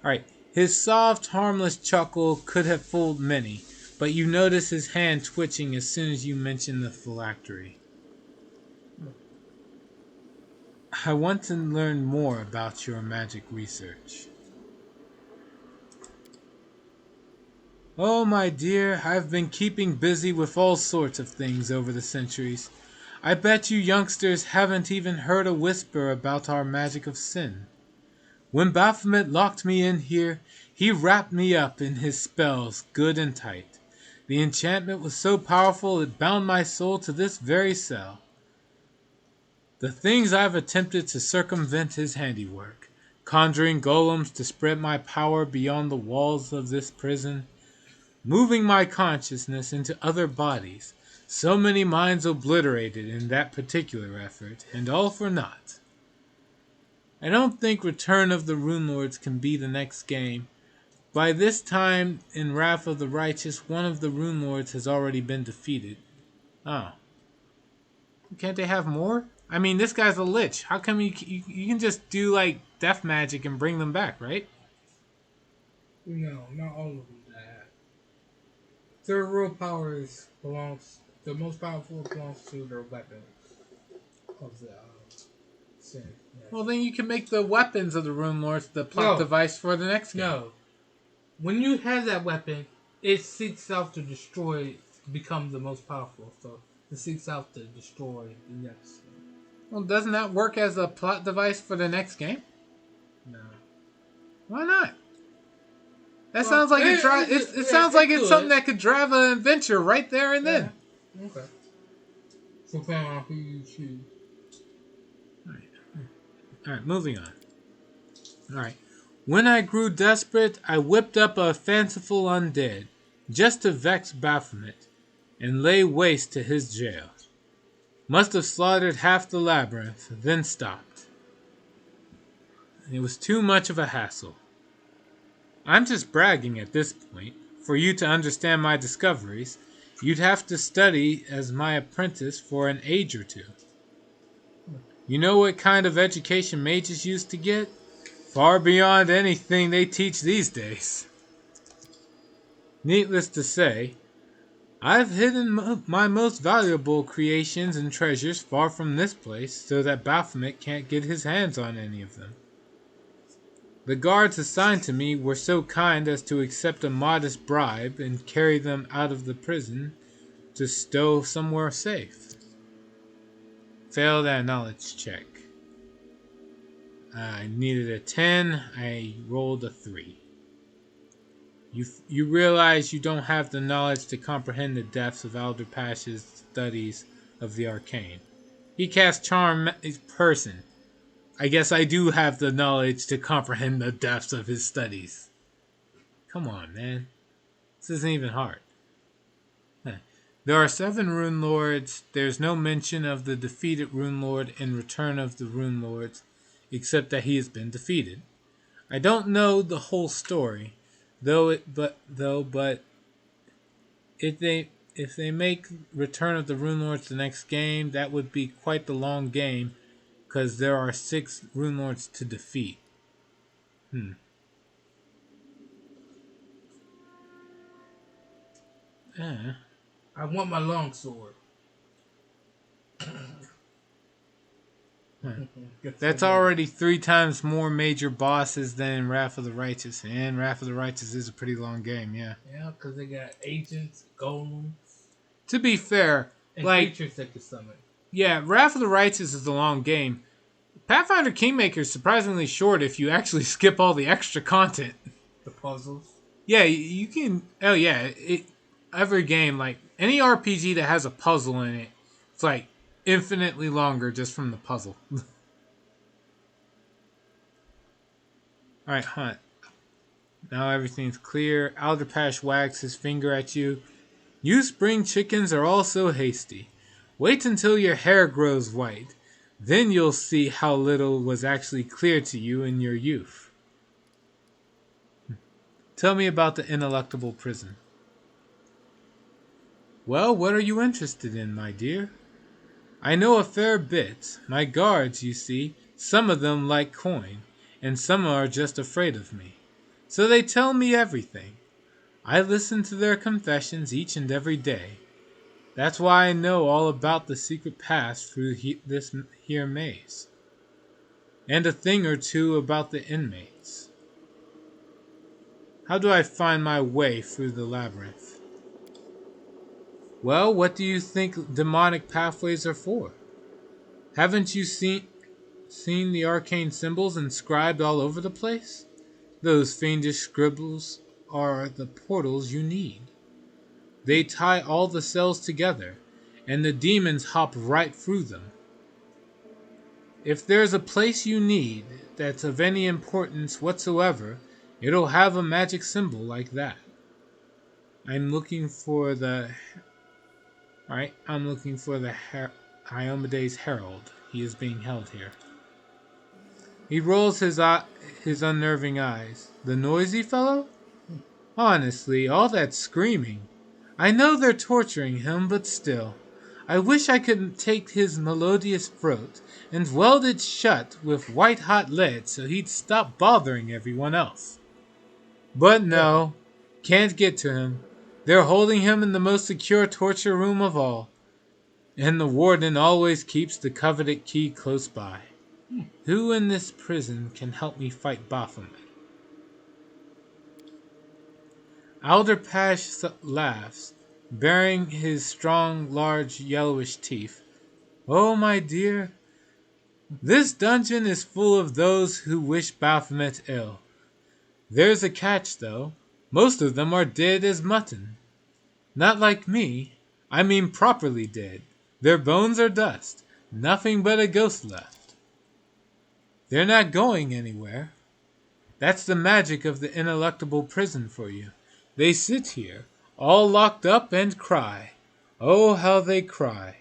Alright. His soft, harmless chuckle could have fooled many, but you notice his hand twitching as soon as you mention the phylactery. I want to learn more about your magic research. Oh, my dear, I've been keeping busy with all sorts of things over the centuries. I bet you youngsters haven't even heard a whisper about our magic of sin. When Baphomet locked me in here, he wrapped me up in his spells good and tight. The enchantment was so powerful it bound my soul to this very cell. The things I've attempted to circumvent his handiwork, conjuring golems to spread my power beyond the walls of this prison, moving my consciousness into other bodies, so many minds obliterated in that particular effort, and all for naught. I don't think Return of the Rune Lords can be the next game. By this time, in Wrath of the Righteous, one of the Rune Lords has already been defeated. Oh. Can't they have more? I mean, this guy's a lich. How come you can just do, like, death magic and bring them back, right? No, not all of them that. Their real powers belongs... The most powerful belongs to their weapons. Of the sin. Yeah. Well, then you can make the weapons of the Rune Lords the plot device for the next game. No. When you have that weapon, it seeks out to destroy, become the most powerful. So it seeks out to destroy the next game. Well, doesn't that work as a plot device for the next game? No. Why not? That sounds like it sounds like it's something that could drive an adventure right there and then. Okay. So depending on who you choose. Alright, moving on. Alright. When I grew desperate, I whipped up a fanciful undead, just to vex Baphomet, and lay waste to his jail. Must have slaughtered half the labyrinth, then stopped. It was too much of a hassle. I'm just bragging at this point. For you to understand my discoveries, you'd have to study as my apprentice for an age or two. You know what kind of education mages used to get? Far beyond anything they teach these days. Needless to say, I've hidden my most valuable creations and treasures far from this place so that Baphomet can't get his hands on any of them. The guards assigned to me were so kind as to accept a modest bribe and carry them out of the prison to stow somewhere safe. Failed that knowledge check. I needed a 10. I rolled a 3. You realize you don't have the knowledge to comprehend the depths of Alderpash's studies of the arcane. He casts charm person. I guess I do have the knowledge to comprehend the depths of his studies. Come on, man. This isn't even hard. There are 7 Rune Lords. There's no mention of the defeated Rune Lord in Return of the Rune Lords, except that he has been defeated. I don't know the whole story, but if they make Return of the Rune Lords the next game, that would be quite the long game, because there are 6 Rune Lords to defeat. I want my longsword. That's already 3 times more major bosses than Wrath of the Righteous, and Wrath of the Righteous is a pretty long game, yeah. Yeah, because they got agents, golems, To be fair, and like, creatures that can summon. yeah, Wrath of the Righteous is a long game. Pathfinder Kingmaker is surprisingly short if you actually skip all the extra content. The puzzles. Yeah, you can. Oh yeah, every game, like any RPG that has a puzzle in it, it's like infinitely longer just from the puzzle. All right, Hunt. Now everything's clear. Alderpash wags his finger at you. You spring chickens are all so hasty. Wait until your hair grows white. Then you'll see how little was actually clear to you in your youth. Tell me about the ineluctable prison. Well, what are you interested in, my dear? I know a fair bit. My guards, you see, some of them like coin, and some are just afraid of me. So they tell me everything. I listen to their confessions each and every day. That's why I know all about the secret paths through this here maze. And a thing or two about the inmates. How do I find my way through the labyrinth? Well, what do you think demonic pathways are for? Haven't you seen the arcane symbols inscribed all over the place? Those fiendish scribbles are the portals you need. They tie all the cells together, and the demons hop right through them. If there's a place you need that's of any importance whatsoever, it'll have a magic symbol like that. I'm looking for the Iomedes Herald. He is being held here. He rolls his unnerving eyes. The noisy fellow? Honestly, all that screaming. I know they're torturing him, but still. I wish I could take his melodious throat and weld it shut with white-hot lead so he'd stop bothering everyone else. But no, can't get to him. They're holding him in the most secure torture room of all. And the warden always keeps the coveted key close by. Who in this prison can help me fight Baphomet? Alderpash laughs, baring his strong, large, yellowish teeth. Oh, my dear, this dungeon is full of those who wish Baphomet ill. There's a catch, though. Most of them are dead as mutton. Not like me. I mean properly dead. Their bones are dust. Nothing but a ghost left. They're not going anywhere. That's the magic of the ineluctable prison for you. They sit here, all locked up, and cry. Oh, how they cry.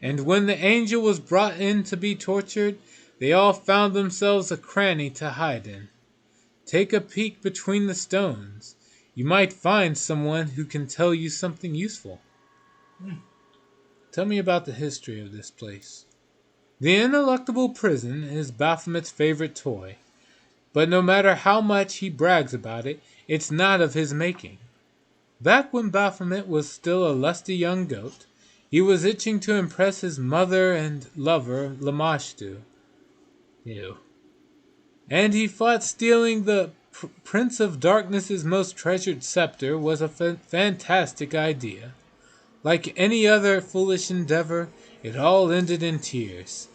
And when the angel was brought in to be tortured, they all found themselves a cranny to hide in. Take a peek between the stones. You might find someone who can tell you something useful. Tell me about the history of this place. The ineluctable prison is Baphomet's favorite toy. But no matter how much he brags about it, it's not of his making. Back when Baphomet was still a lusty young goat, he was itching to impress his mother and lover, Lamashtu. Ew. And he thought stealing the Prince of Darkness's most treasured scepter was a fantastic idea. Like any other foolish endeavor, it all ended in tears.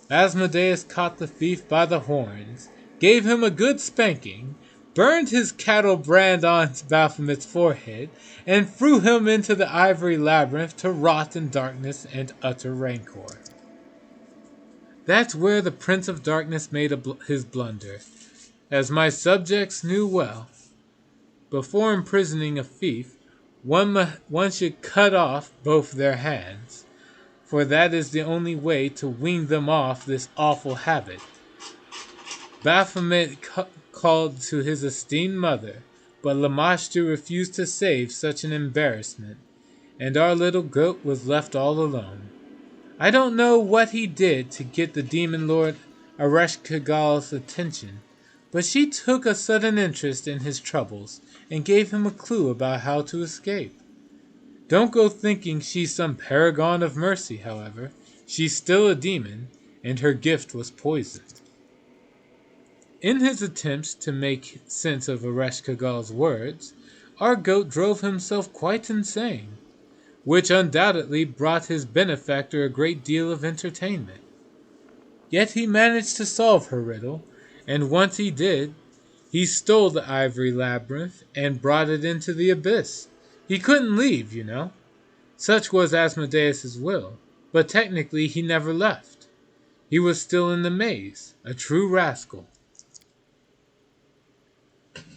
Asmodeus caught the thief by the horns, gave him a good spanking, burned his cattle brand on Baphomet's forehead, and threw him into the Ivory Labyrinth to rot in darkness and utter rancor. That's where the Prince of Darkness made his blunder, as my subjects knew well. Before imprisoning a thief, one should cut off both their hands, for that is the only way to wean them off this awful habit. Baphomet called to his esteemed mother, but Lamashtu refused to save such an embarrassment, and our little goat was left all alone. I don't know what he did to get the demon lord Ereshkigal's attention, but she took a sudden interest in his troubles and gave him a clue about how to escape. Don't go thinking she's some paragon of mercy, however. She's still a demon, and her gift was poisoned. In his attempts to make sense of Ereshkigal's words, our goat drove himself quite insane, which undoubtedly brought his benefactor a great deal of entertainment. Yet he managed to solve her riddle, and once he did, he stole the Ivory Labyrinth and brought it into the abyss. He couldn't leave, you know. Such was Asmodeus's will, but technically he never left. He was still in the maze, a true rascal.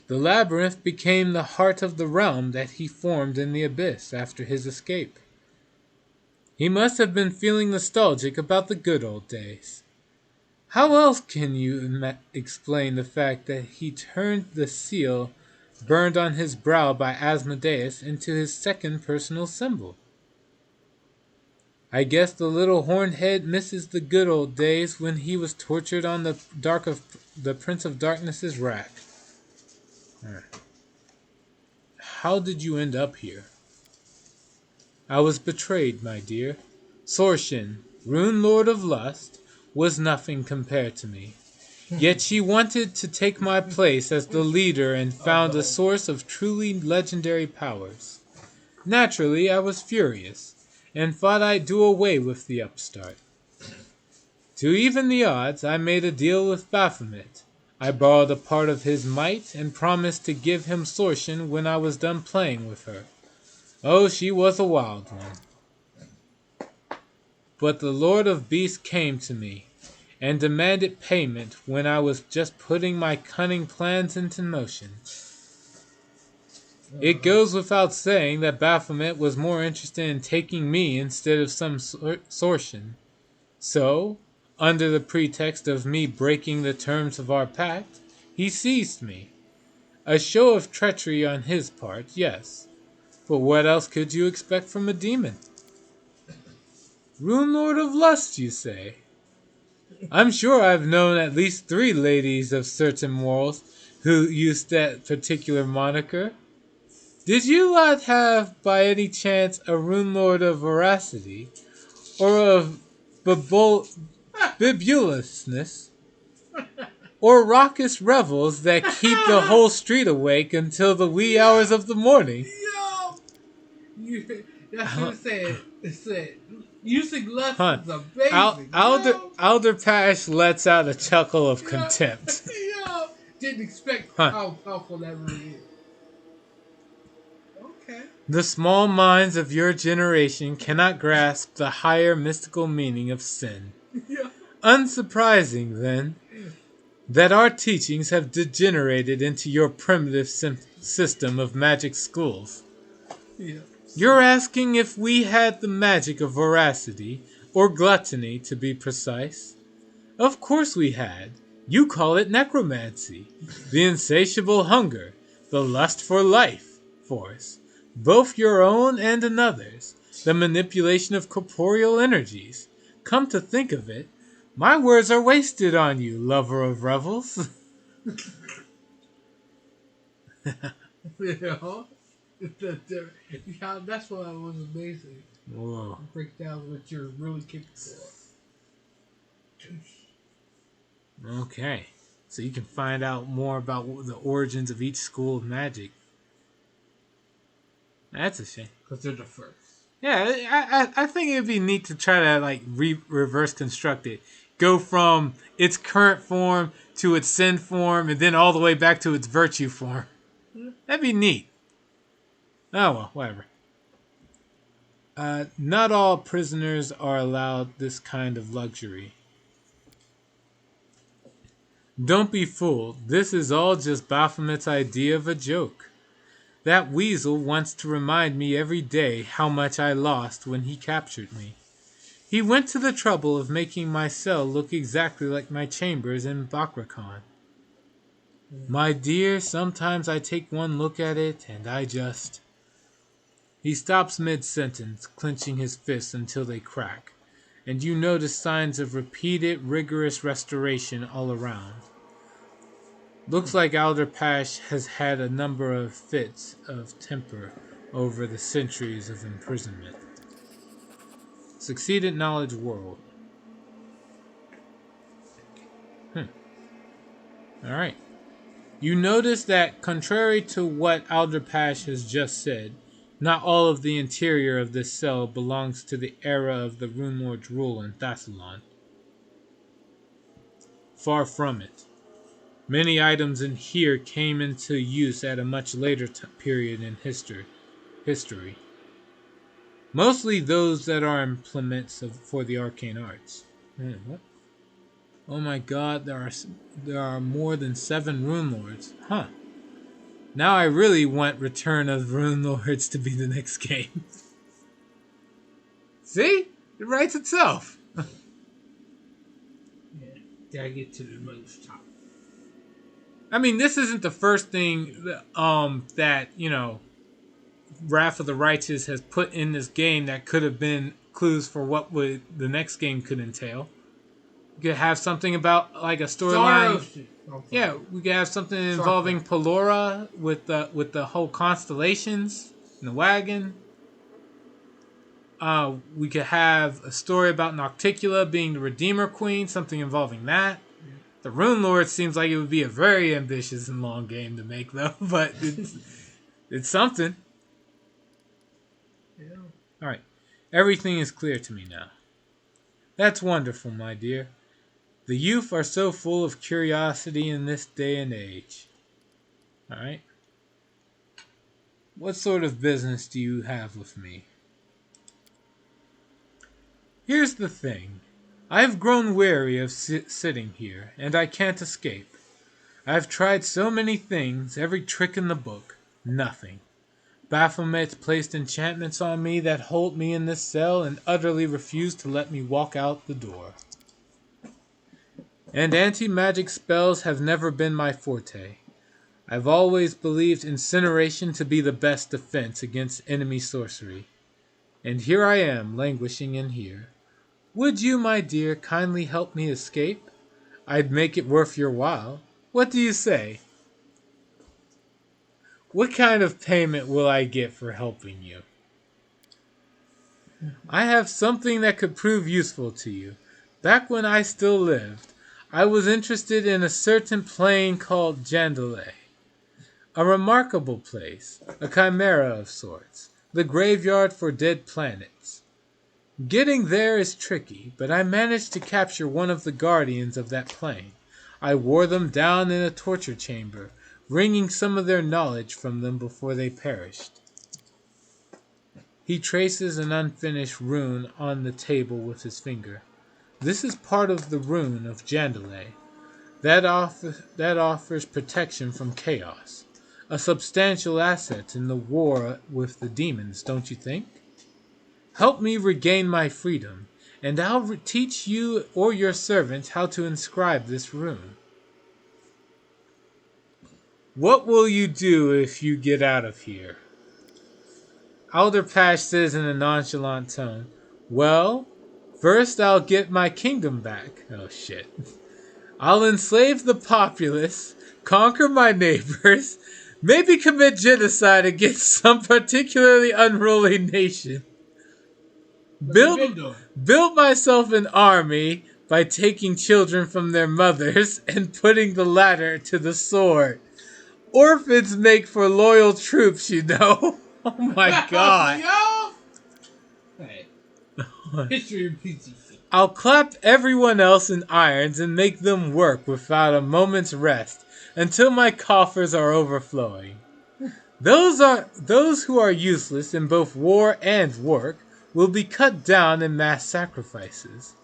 The labyrinth became the heart of the realm that he formed in the abyss after his escape. He must have been feeling nostalgic about the good old days. How else can you explain the fact that he turned the seal burned on his brow by Asmodeus into his second personal symbol? I guess the little horned head misses the good old days when he was tortured on the Prince of Darkness's rack. How did you end up here? I was betrayed, my dear. Sorshin, Rune Lord of Lust, was nothing compared to me. Yet she wanted to take my place as the leader and found a source of truly legendary powers. Naturally, I was furious, and thought I'd do away with the upstart. To even the odds, I made a deal with Baphomet. I borrowed a part of his might and promised to give him Sorshin when I was done playing with her. Oh, she was a wild one. But the Lord of Beast came to me and demanded payment when I was just putting my cunning plans into motion. It goes without saying that Baphomet was more interested in taking me instead of some Sorshin. So, under the pretext of me breaking the terms of our pact, he seized me. A show of treachery on his part, yes. But what else could you expect from a demon? Rune Lord of Lust, you say? I'm sure I've known at least 3 ladies of certain morals who used that particular moniker. Did you not have, by any chance, a Rune Lord of Veracity, or of bibulousness, or raucous revels that keep the whole street awake until the wee hours of the morning? Yo! That's what it said. Using lust is amazing. Alder Pash lets out a chuckle of contempt. Yo! Didn't expect how powerful that really is. Okay. The small minds of your generation cannot grasp the higher mystical meaning of sin. Yeah. Unsurprising, then. that our teachings have degenerated into your primitive system of magic schools. Yeah. You're asking if we had the magic of voracity, or gluttony to be precise. Of course we had. You call it necromancy, the insatiable hunger, the lust for life force, both your own and another's, the manipulation of corporeal energies. Come to think of it, my words are wasted on you, lover of revels. Yeah, that's what I was amazing. Whoa. Break down what you're really capable of. Okay. So you can find out more about the origins of each school of magic. That's a shame. Because they're the first. Yeah, I think it'd be neat to try to like reverse construct it. Go from its current form to its sin form and then all the way back to its virtue form. That'd be neat. Oh well, whatever. Not all prisoners are allowed this kind of luxury. Don't be fooled. This is all just Baphomet's idea of a joke. That weasel wants to remind me every day how much I lost when he captured me. He went to the trouble of making my cell look exactly like my chambers in Bakrakhan. My dear, sometimes I take one look at it and I just... He stops mid-sentence, clenching his fists until they crack, and you notice signs of repeated, rigorous restoration all around. Looks like Alderpash has had a number of fits of temper over the centuries of imprisonment. Succeeded knowledge world. Alright. You notice that, contrary to what Alderpash has just said, not all of the interior of this cell belongs to the era of the Rune Lords' rule in Thassalon. Far from it. Many items in here came into use at a much later period in history. Mostly those that are implements for the arcane arts. Man, what? Oh my god, there are more than 7 Rune Lords. Huh. Now I really want Return of Rune Lords to be the next game. See? It writes itself. Yeah. Gotta get to the most top. I mean, this isn't the first thing that, you know, Wrath of the Righteous has put in this game that could have been clues for what the next game could entail. We could have something about like a storyline. Yeah, we could have something involving Pelora with the whole constellations and the wagon. We could have a story about Nocticula being the Redeemer Queen, something involving that. The Rune Lord seems like it would be a very ambitious and long game to make, though, but it's something. Yeah. Alright, everything is clear to me now. That's wonderful, my dear. The youth are so full of curiosity in this day and age. Alright. What sort of business do you have with me? Here's the thing. I've grown weary of sitting here, and I can't escape. I've tried so many things, every trick in the book. Nothing. Baphomet placed enchantments on me that hold me in this cell and utterly refuse to let me walk out the door. And anti-magic spells have never been my forte. I've always believed incineration to be the best defense against enemy sorcery. And here I am, languishing in here. Would you, my dear, kindly help me escape? I'd make it worth your while. What do you say? What kind of payment will I get for helping you? I have something that could prove useful to you. Back when I still lived, I was interested in a certain plane called Jandalay. A remarkable place, a chimera of sorts, the graveyard for dead planets. Getting there is tricky, but I managed to capture one of the guardians of that plane. I wore them down in a torture chamber, wringing some of their knowledge from them before they perished. He traces an unfinished rune on the table with his finger. This is part of the rune of Jandalay. That offers protection from chaos. A substantial asset in the war with the demons, don't you think? Help me regain my freedom, and I'll teach you or your servant how to inscribe this rune. What will you do if you get out of here? Alderpash says in a nonchalant tone, well, first I'll get my kingdom back. Oh shit. I'll enslave the populace, conquer my neighbors, maybe commit genocide against some particularly unruly nation. Build myself an army by taking children from their mothers and putting the latter to the sword. Orphans make for loyal troops, you know. Oh my god. Hey, history repeats itself. I'll clap everyone else in irons and make them work without a moment's rest until my coffers are overflowing. Those who are useless in both war and work will be cut down in mass sacrifices.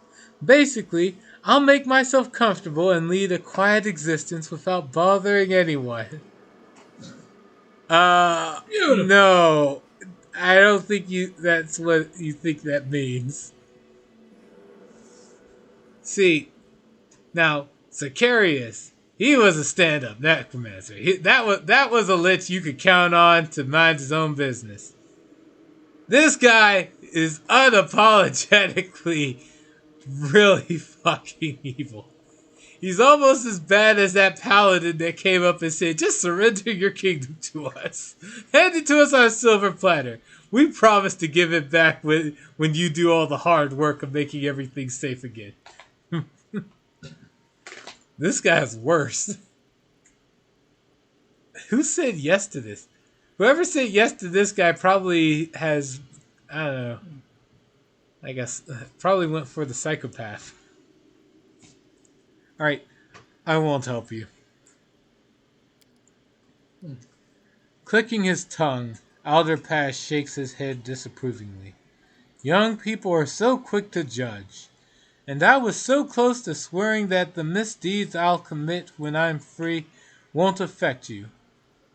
Basically, I'll make myself comfortable and lead a quiet existence without bothering anyone. Beautiful. No. I don't think that's what you think that means. See, now, Sicarius, he was a stand-up necromancer. That was a lich you could count on to mind his own business. This guy is unapologetically really fucking evil. He's almost as bad as that paladin that came up and said, just surrender your kingdom to us. Hand it to us on a silver platter. We promise to give it back when you do all the hard work of making everything safe again. This guy's worse. Who said yes to this? Whoever said yes to this guy probably has, I don't know, I guess, probably went for the psychopath. Alright, I won't help you. Clicking his tongue, Alderpash shakes his head disapprovingly. Young people are so quick to judge. And I was so close to swearing that the misdeeds I'll commit when I'm free won't affect you.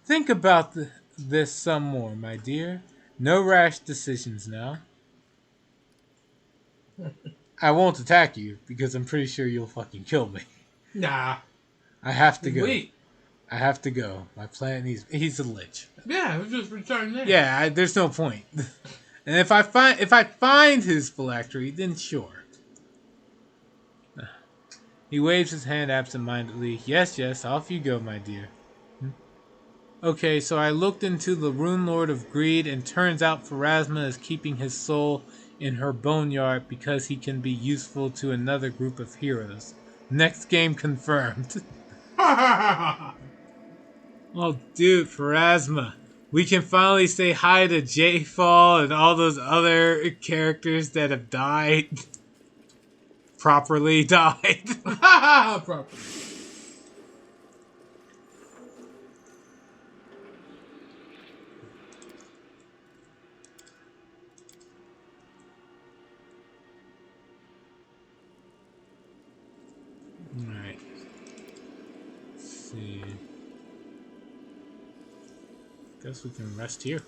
Think about this some more, my dear. No rash decisions now. I won't attack you, because I'm pretty sure you'll fucking kill me. Nah. I have to go. Wait. I have to go. My plan, he's a lich. Yeah, we'll just return there. Yeah, there's no point. And if I find his phylactery, then sure. He waves his hand absentmindedly. Yes, off you go, my dear. Okay, so I looked into the Rune Lord of Greed, and turns out Pharasma is keeping his soul in her boneyard because he can be useful to another group of heroes. Next game confirmed. Oh, dude, Pharasma. We can finally say hi to J-Fall and all those other characters that have died. Properly died. Properly. Alright. Let's see. Guess we can rest here.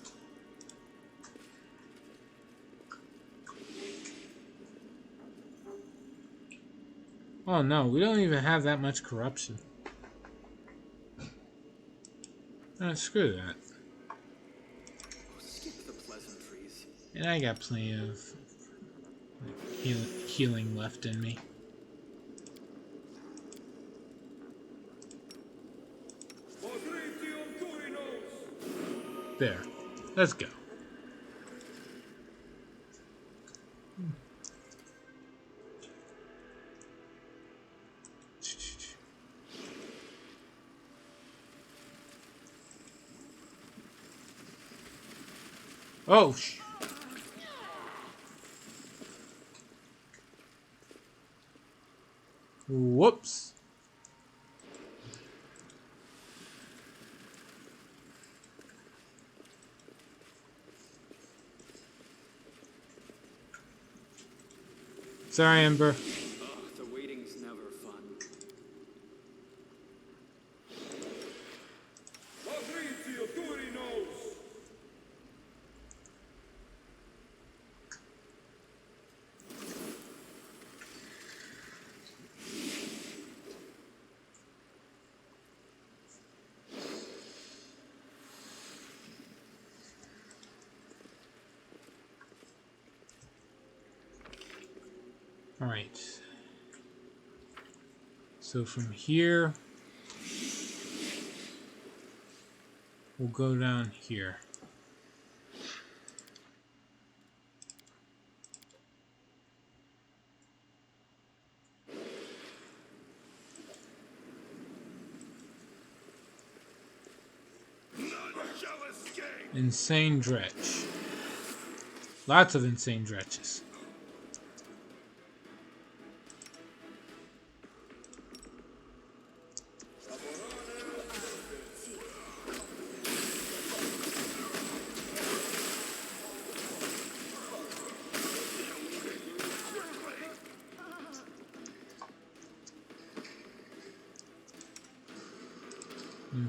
Oh no, we don't even have that much corruption. Screw that. Skip the pleasantries. And I got plenty of healing left in me. There. Let's go. Oh, whoops. Sorry, Ember. The waiting's never fun. Alright. So from here, we'll go down here. Insane dretch. Lots of insane dretches.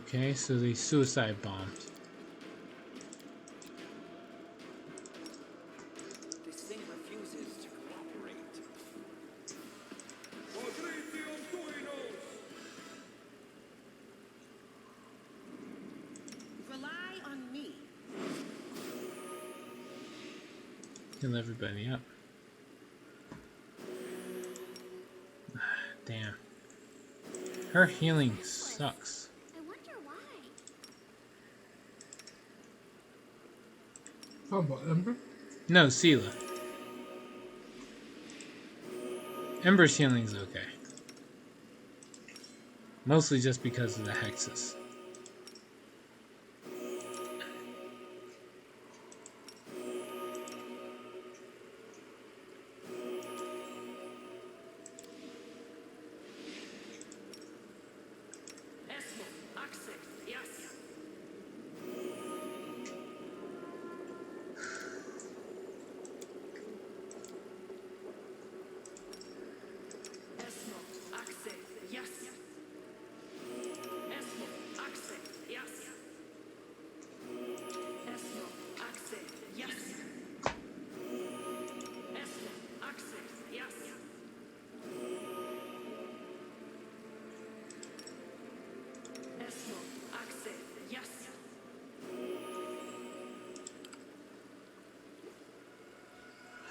Okay, so they suicide bombed. This thing refuses to cooperate. Rely on me. Heal everybody up. Damn. Her healing sucks. I wonder why. Talking about Ember? No, Sela. Ember's healing's okay. Mostly just because of the hexes.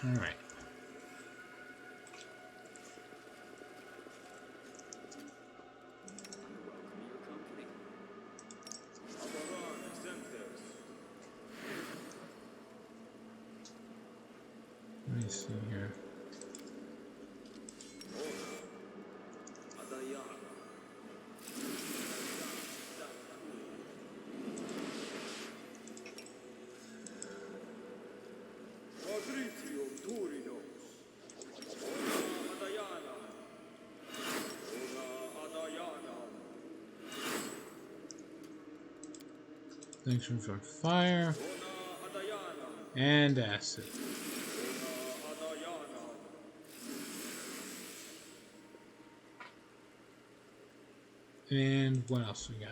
Alright. Let me see here. Protection from fire and acid. And what else we got?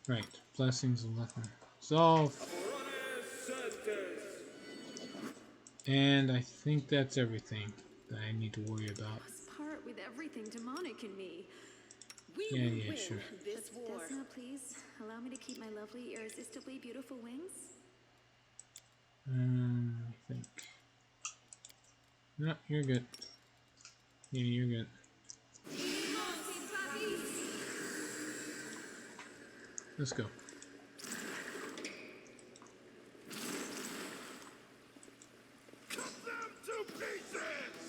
Right, blessings of nothing. Resolve. And I think that's everything that I need to worry about. Must part with everything demonic in me. We Yeah, will yeah, win sure. this war. Desna, please allow me to keep my lovely, irresistibly beautiful wings. I think. No, you're good. Yeah, you're good. Let's go.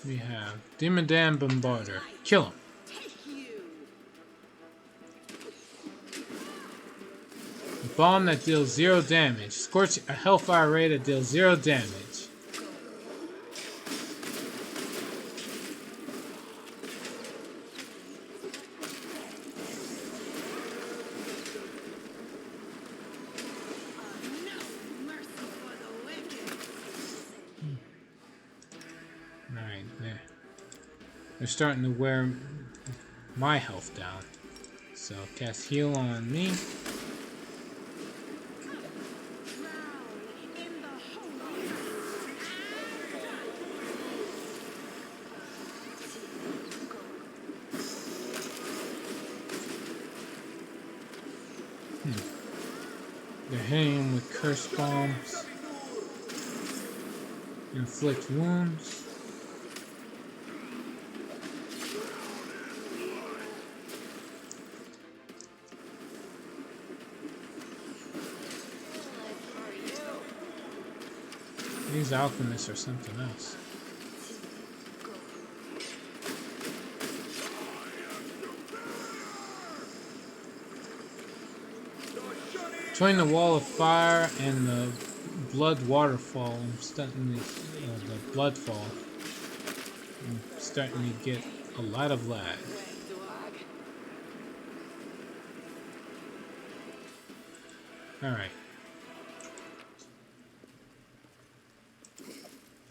We have Demon Dan Bombarder. Kill him. Take you. A bomb that deals 0 damage. Scorch a Hellfire Ray that deals 0 damage. Alright, they're starting to wear my health down. So cast heal on me. They're hitting him with curse bombs. Inflict wounds. These alchemists are something else. Between the wall of fire and the blood waterfall, I'm starting to, the blood fall, I'm starting to get a lot of lag. Alright.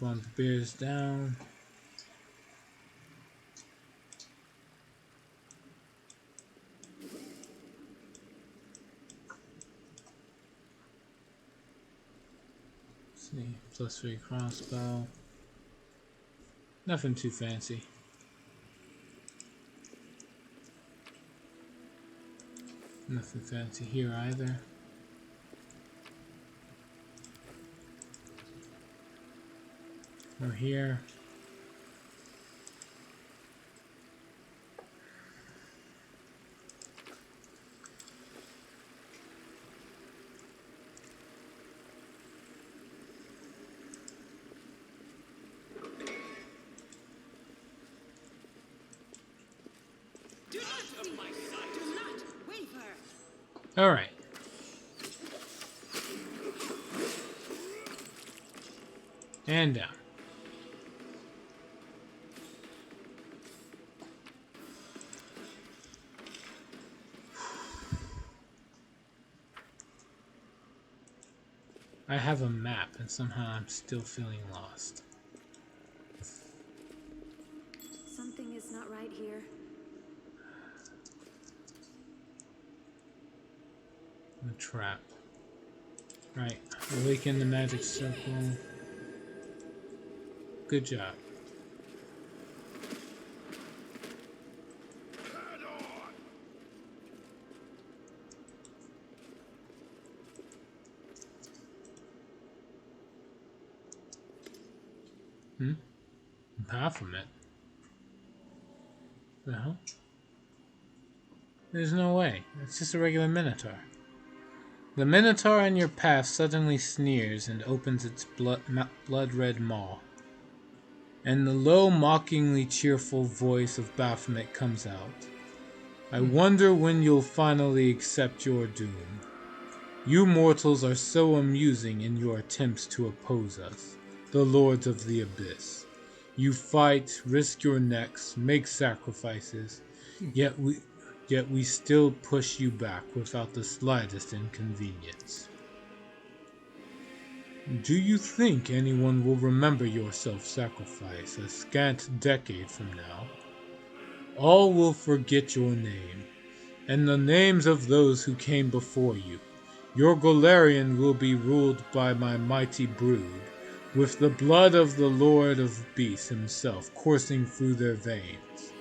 Bump the beers down. See, +3 crossbow. Nothing too fancy. Nothing fancy here either. Or here. All right. And down. I have a map and somehow I'm still feeling lost. Something is not right here. The trap. Right. Awaken the magic circle. Good job. Baphomet? The hell? There's no way. It's just a regular Minotaur. The Minotaur in your path suddenly sneers and opens its blood-red maw. And the low, mockingly cheerful voice of Baphomet comes out. I wonder when you'll finally accept your doom. You mortals are so amusing in your attempts to oppose us, the Lords of the Abyss. You fight, risk your necks, make sacrifices, yet we still push you back without the slightest inconvenience. Do you think anyone will remember your self-sacrifice a scant decade from now? All will forget your name, and the names of those who came before you. Your Golarion will be ruled by my mighty brood, with the blood of the Lord of Beast himself coursing through their veins.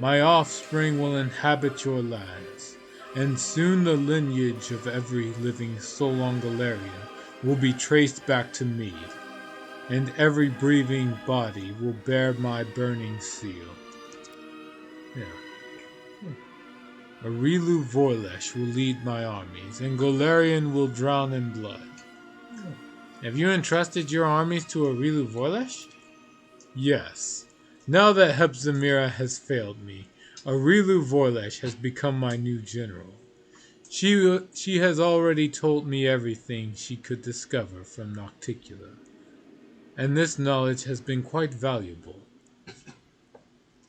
My offspring will inhabit your lands, and soon the lineage of every living soul on Golarion will be traced back to me, and every breathing body will bear my burning seal. Arilu Vorlesh will lead my armies, and Golarion will drown in blood. Have you entrusted your armies to Arilu Vorlesh? Yes. Now that Hepzimira has failed me, Arilu Vorlesh has become my new general. She has already told me everything she could discover from Nocticula, and this knowledge has been quite valuable.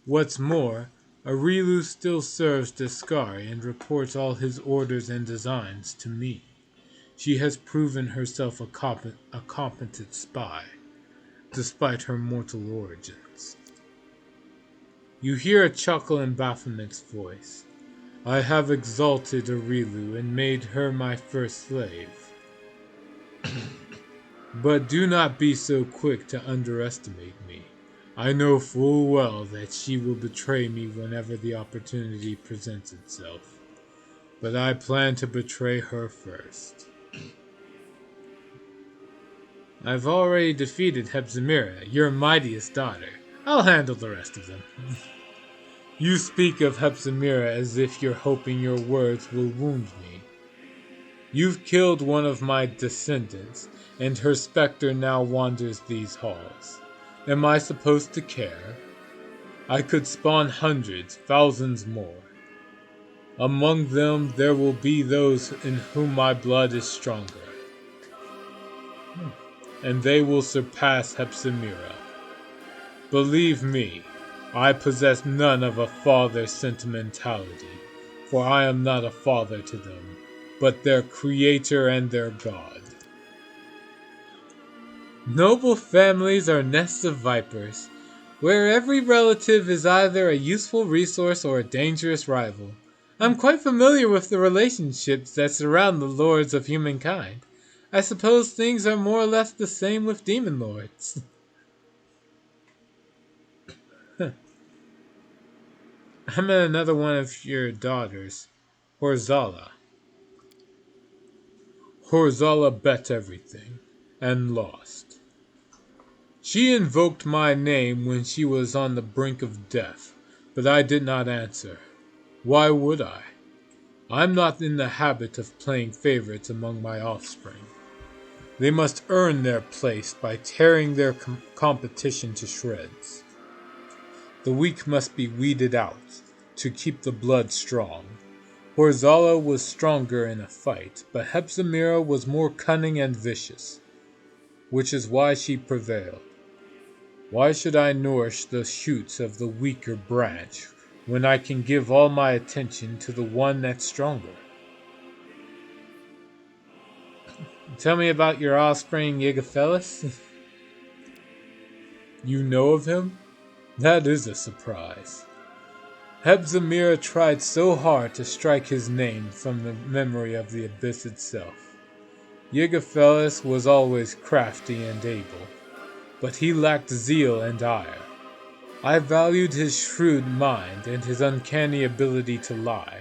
What's more, Arilu still serves Descari and reports all his orders and designs to me. She has proven herself a competent spy, despite her mortal origins. You hear a chuckle in Baphomet's voice. I have exalted Arilu and made her my first slave. But do not be so quick to underestimate me. I know full well that she will betray me whenever the opportunity presents itself. But I plan to betray her first. I've already defeated Hepzimira, your mightiest daughter. I'll handle the rest of them. You speak of Hepzimira as if you're hoping your words will wound me. You've killed one of my descendants, and her specter now wanders these halls. Am I supposed to care? I could spawn hundreds, thousands more. Among them there will be those in whom my blood is stronger. And they will surpass Hepzimira. Believe me, I possess none of a father's sentimentality, for I am not a father to them, but their creator and their god. Noble families are nests of vipers, where every relative is either a useful resource or a dangerous rival. I'm quite familiar with the relationships that surround the lords of humankind. I suppose things are more or less the same with demon lords. I met another one of your daughters, Horzala. Horzala bet everything, and lost. She invoked my name when she was on the brink of death, but I did not answer. Why would I? I'm not in the habit of playing favorites among my offspring. They must earn their place by tearing their competition to shreds. The weak must be weeded out to keep the blood strong. Horzala was stronger in a fight, but Hepzimira was more cunning and vicious, which is why she prevailed. Why should I nourish the shoots of the weaker branch when I can give all my attention to the one that's stronger? Tell me about your offspring, Yigophelis. You know of him? That is a surprise. Hepzimira tried so hard to strike his name from the memory of the abyss itself. Yigophelis was always crafty and able, but he lacked zeal and ire. I valued his shrewd mind and his uncanny ability to lie,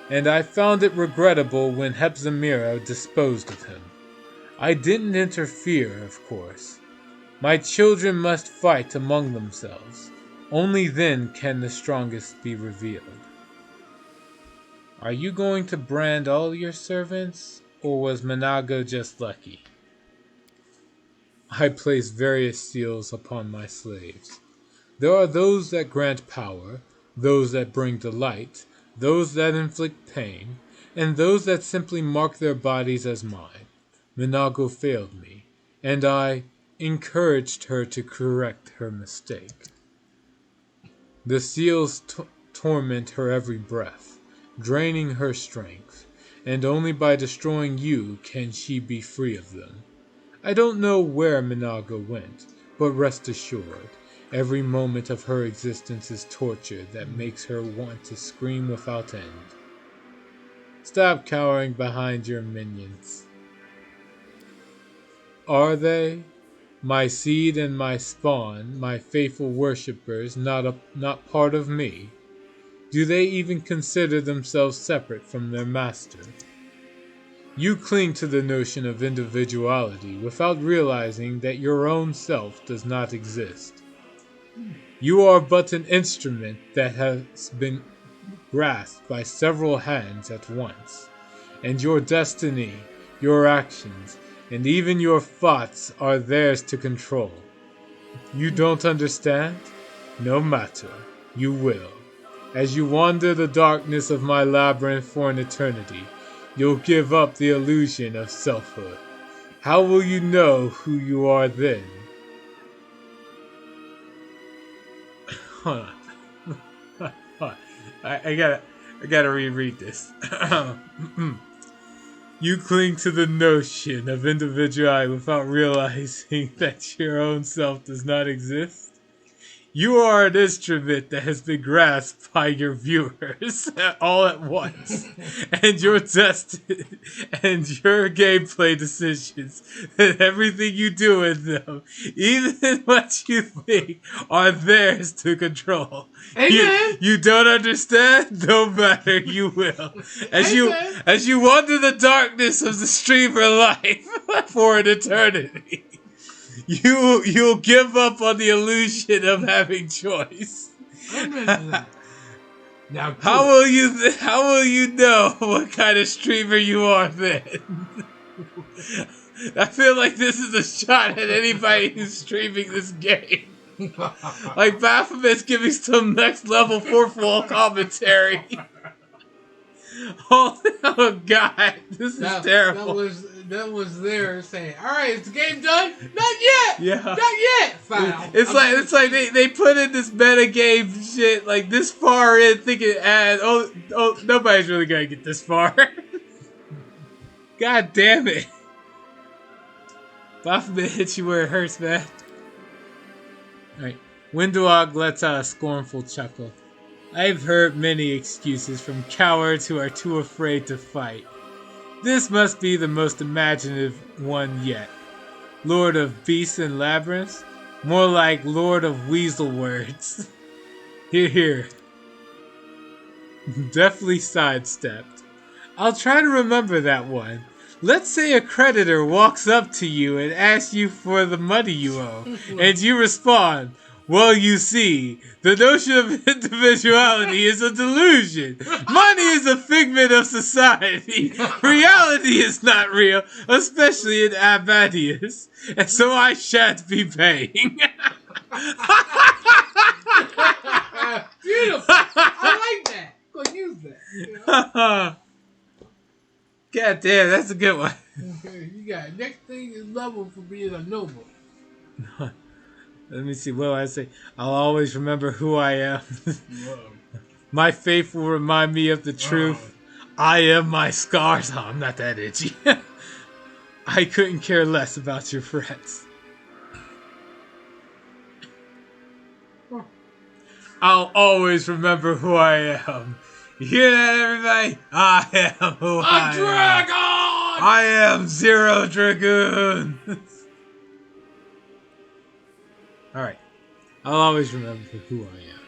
and I found it regrettable when Hepzimira disposed of him. I didn't interfere, of course. My children must fight among themselves. Only then can the strongest be revealed. Are you going to brand all your servants, or was Minago just lucky? I place various seals upon my slaves. There are those that grant power, those that bring delight, those that inflict pain, and those that simply mark their bodies as mine. Minago failed me, and I encouraged her to correct her mistake. The seals torment her every breath, draining her strength, and only by destroying you can she be free of them. I don't know where Minago went, but rest assured, every moment of her existence is torture that makes her want to scream without end. Stop cowering behind your minions. Are they, my seed and my spawn, my faithful worshippers, not part of me? Do they even consider themselves separate from their master? You cling to the notion of individuality without realizing that your own self does not exist. You are but an instrument that has been grasped by several hands at once, and your destiny, your actions, and even your thoughts are theirs to control. You don't understand? No matter, you will. As you wander the darkness of my labyrinth for an eternity, you'll give up the illusion of selfhood. How will you know who you are then? Hold on. I gotta reread this. You cling to the notion of individuality without realizing that your own self does not exist? You are an instrument that has been grasped by your viewers all at once, and your and your gameplay decisions, and everything you do in them, even what you think are theirs to control. Amen. You don't understand? No matter, you will. As you wander the darkness of the streamer life for an eternity. You'll give up on the illusion of having choice. Now, How will you know what kind of streamer you are then? I feel like this is a shot at anybody who's streaming this game. Like Baphomet's giving some next level fourth wall commentary. Oh God, this is terrible. That was there saying, "All right, is the game done? Not yet. Yeah, not yet." Fine. It's like they put in this meta game shit like this far in, thinking, oh, nobody's really gonna get this far. God damn it! Baphomet hits you where it hurts, man. All right, Windowog lets out a scornful chuckle. I've heard many excuses from cowards who are too afraid to fight. This must be the most imaginative one yet. Lord of Beast and Labyrinth? More like Lord of Weasel Words. Here. Definitely sidestepped. I'll try to remember that one. Let's say a creditor walks up to you and asks you for the money you owe, and you respond, well, you see, the notion of individuality is a delusion. Money is a figment of society. Reality is not real, especially in Abadius. And so I shan't be paying. Beautiful. I like that. Go use that. You know? God damn, that's a good one. You got next thing is level for being a noble. Let me see. What do I say? I'll always remember who I am. My faith will remind me of the truth. I am my scars. Oh, I'm not that itchy. I couldn't care less about your friends. I'll always remember who I am. You hear that, everybody? I am who I am. A dragon! I am Zero Dragoon. Alright. I'll always remember who I am.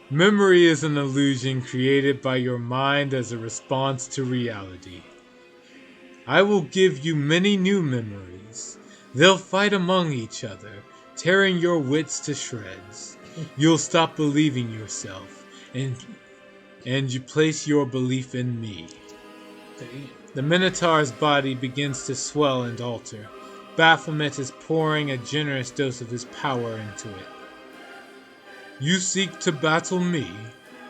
Memory is an illusion created by your mind as a response to reality. I will give you many new memories. They'll fight among each other, tearing your wits to shreds. You'll stop believing yourself, and you place your belief in me. The Minotaur's body begins to swell and alter. Baphomet is pouring a generous dose of his power into it. You seek to battle me?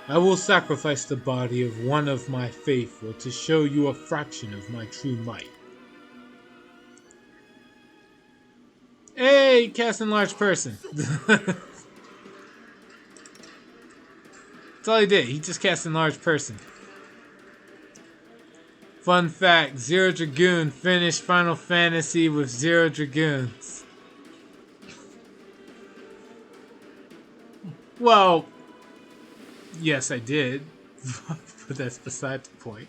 I will sacrifice the body of one of my faithful to show you a fraction of my true might. Hey, cast enlarged person. That's all he did. He just cast enlarged person. Fun fact, Zero Dragoon finished Final Fantasy with 0 Dragoons. Well, yes I did, but that's beside the point.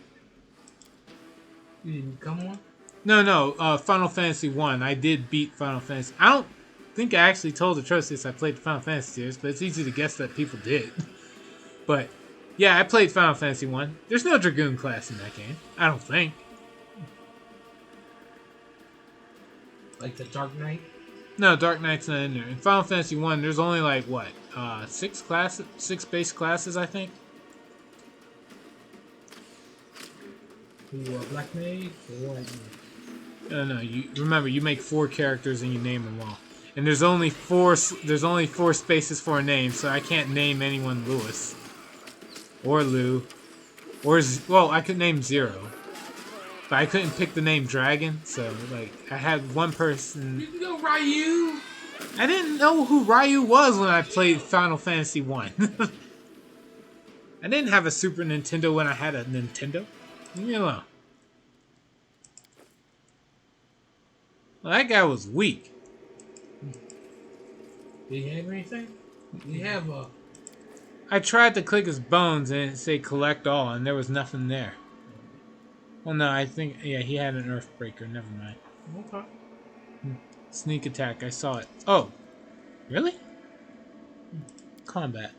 You didn't come on? No, Final Fantasy 1. I did beat Final Fantasy. I don't think I actually told Atrocious I played the Final Fantasy series, but it's easy to guess that people did. But yeah, I played Final Fantasy 1. There's no Dragoon class in that game. I don't think. Like the Dark Knight? No, Dark Knight's not in there. In Final Fantasy 1, there's only like, what? 6 base classes, I think? Black Mage or White Mage? No, you remember, you make 4 characters and you name them all. And there's only 4 spaces for a name, so I can't name anyone Lewis. Or Lou. Or, well, I could name Zero. But I couldn't pick the name Dragon, so, like, I had one person... You can go Ryu! I didn't know who Ryu was when I played Final Fantasy 1. I didn't have a Super Nintendo when I had a Nintendo. Leave me alone. Well, that guy was weak. Do you have anything? You have a. I tried to click his bones and it say collect all, and there was nothing there. Well, no, I think he had an Earthbreaker. Never mind. Okay. Sneak attack. I saw it. Oh, really? Combat.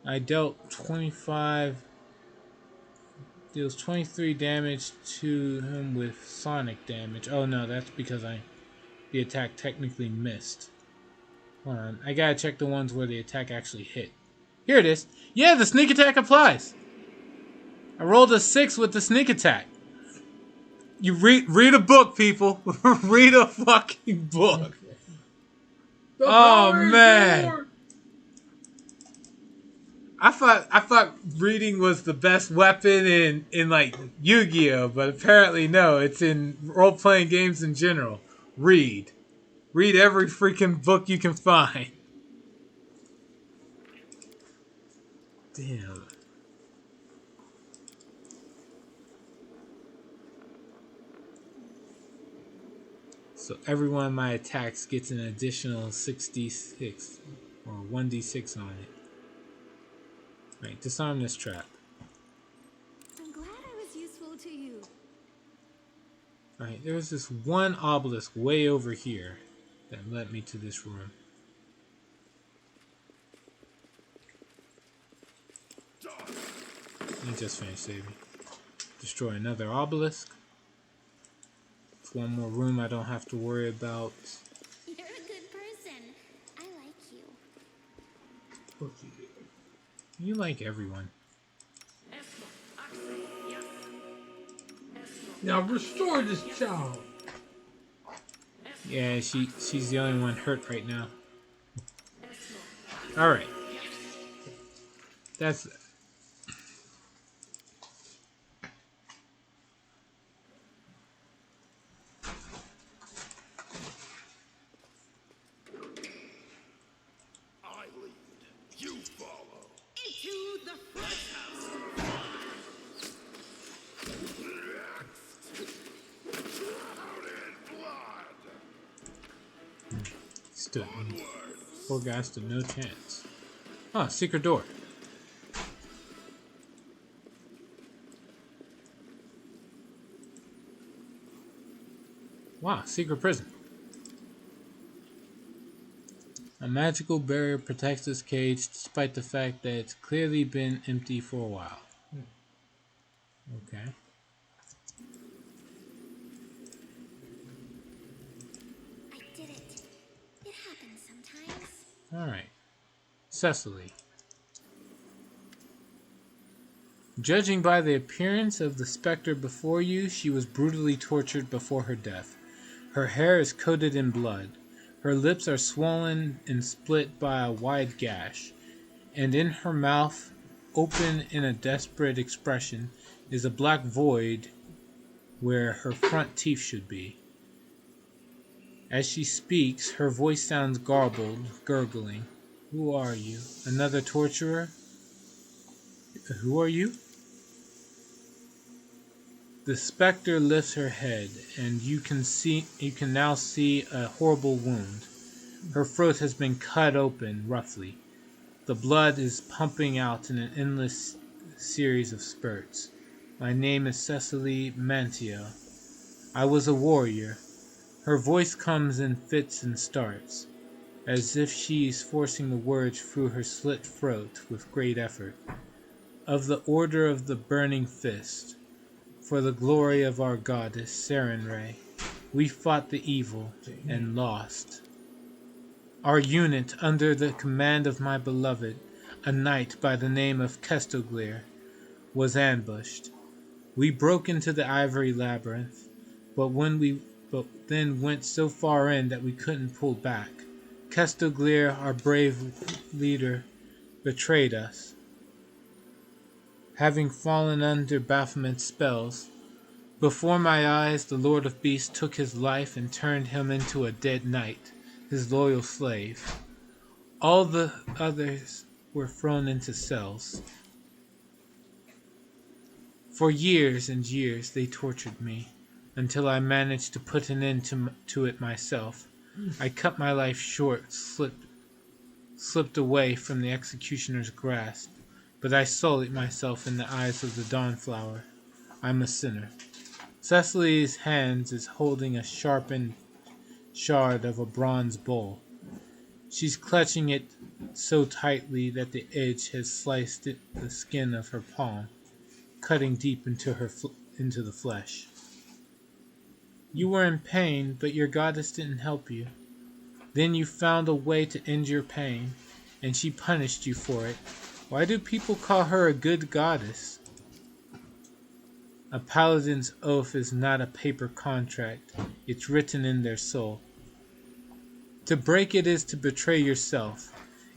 I dealt 25. Deals 23 damage to him with sonic damage. Oh no, that's because the attack technically missed. Hold on, I gotta check the ones where the attack actually hit. Here it is. Yeah, the sneak attack applies. I rolled a 6 with the sneak attack. You read a book, people. Read a fucking book. Oh man. I thought reading was the best weapon in like Yu-Gi-Oh, but apparently no, it's in role-playing games in general. Read every freaking book you can find. Damn. So every one of my attacks gets an additional 6d6 or 1d6 on it. Right, disarm this trap. I'm glad I was useful to you. Alright, there's this one obelisk way over here that led me to this room. You just finished saving. Destroy another obelisk. It's one more room I don't have to worry about. You're a good person. I like you. Of course you do. You like everyone. Now restore this child. Yeah, she's the only one hurt right now. Alright. That's... I lead, you follow. Into the first house. Out in blood. Stood. Poor guy stood no chance. Ah, secret door. Wow, secret prison. A magical barrier protects this cage despite the fact that it's clearly been empty for a while. Okay. I did it. It happens sometimes. Alright. Cecily. Judging by the appearance of the specter before you, she was brutally tortured before her death. Her hair is coated in blood. Her lips are swollen and split by a wide gash. And in her mouth, open in a desperate expression, is a black void where her front teeth should be. As she speaks, her voice sounds garbled, gurgling. Who are you? Another torturer? Who are you? The specter lifts her head, and you can now see a horrible wound. Her throat has been cut open roughly. The blood is pumping out in an endless series of spurts. My name is Cecily Mantio. I was a warrior. Her voice comes in fits and starts, as if she is forcing the words through her slit throat with great effort. Of the Order of the Burning Fist, for the glory of our goddess Sarenrae, we fought the evil and lost. Our unit, under the command of my beloved, a knight by the name of Kestoglir, was ambushed. We broke into the Ivory Labyrinth, but then went so far in that we couldn't pull back. Kestoglir, our brave leader, betrayed us. Having fallen under Baphomet's spells, before my eyes the Lord of Beast took his life and turned him into a dead knight, his loyal slave. All the others were thrown into cells. For years and years they tortured me, until I managed to put an end to it myself. I cut my life short, slipped away from the executioner's grasp, but I sullied myself in the eyes of the Dawnflower. I'm a sinner. Cecily's hands is holding a sharpened shard of a bronze bowl. She's clutching it so tightly that the edge has sliced the skin of her palm, cutting deep into into the flesh. You were in pain, but your goddess didn't help you. Then you found a way to end your pain, and she punished you for it. Why do people call her a good goddess? A paladin's oath is not a paper contract. It's written in their soul. To break it is to betray yourself,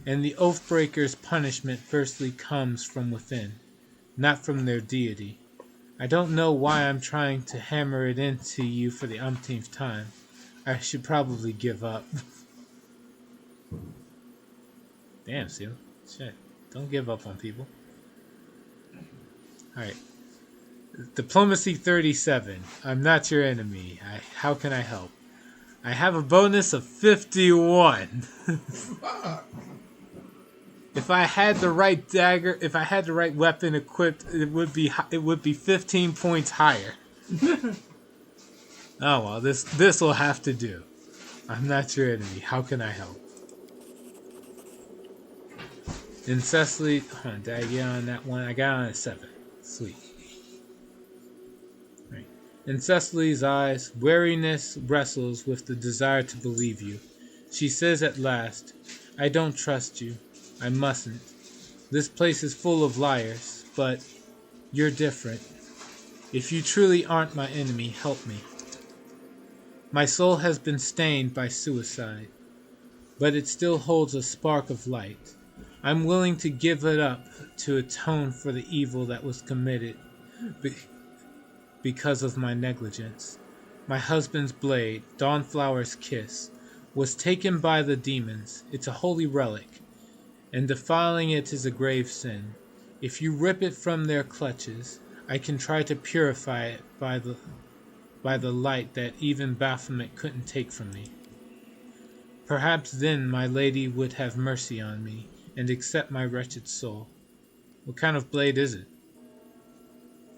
and the oath-breaker's punishment firstly comes from within, not from their deity. I don't know why I'm trying to hammer it into you for the umpteenth time. I should probably give up. Damn, Seal. Shit. Don't give up on people. Alright. Diplomacy 37. I'm not your enemy. How can I help? I have a bonus of 51. If I had the right dagger, if I had the right weapon equipped, it would be 15 points higher. Oh well, this will have to do. I'm not your enemy. How can I help? And Cecily, did I get on that one? I got on a 7. Sweet. Right. In Cecily's eyes, weariness wrestles with the desire to believe you. She says at last, I don't trust you. I mustn't. This place is full of liars, but you're different. If you truly aren't my enemy, help me. My soul has been stained by suicide, but it still holds a spark of light. I'm willing to give it up to atone for the evil that was committed because of my negligence. My husband's blade, Dawnflower's kiss, was taken by the demons. It's a holy relic, and defiling it is a grave sin. If you rip it from their clutches, I can try to purify it by the light that even Baphomet couldn't take from me. Perhaps then my lady would have mercy on me and accept my wretched soul. What kind of blade is it?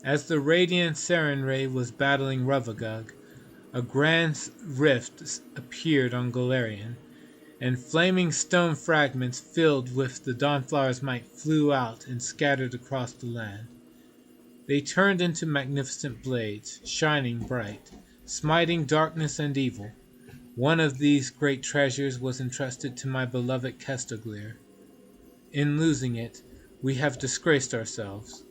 As the radiant Sarenrae was battling Ruvagug, a grand rift appeared on Golarion, and flaming stone fragments filled with the Dawnflower's might flew out and scattered across the land. They turned into magnificent blades, shining bright, smiting darkness and evil. One of these great treasures was entrusted to my beloved Kestaglir. In losing it, we have disgraced ourselves.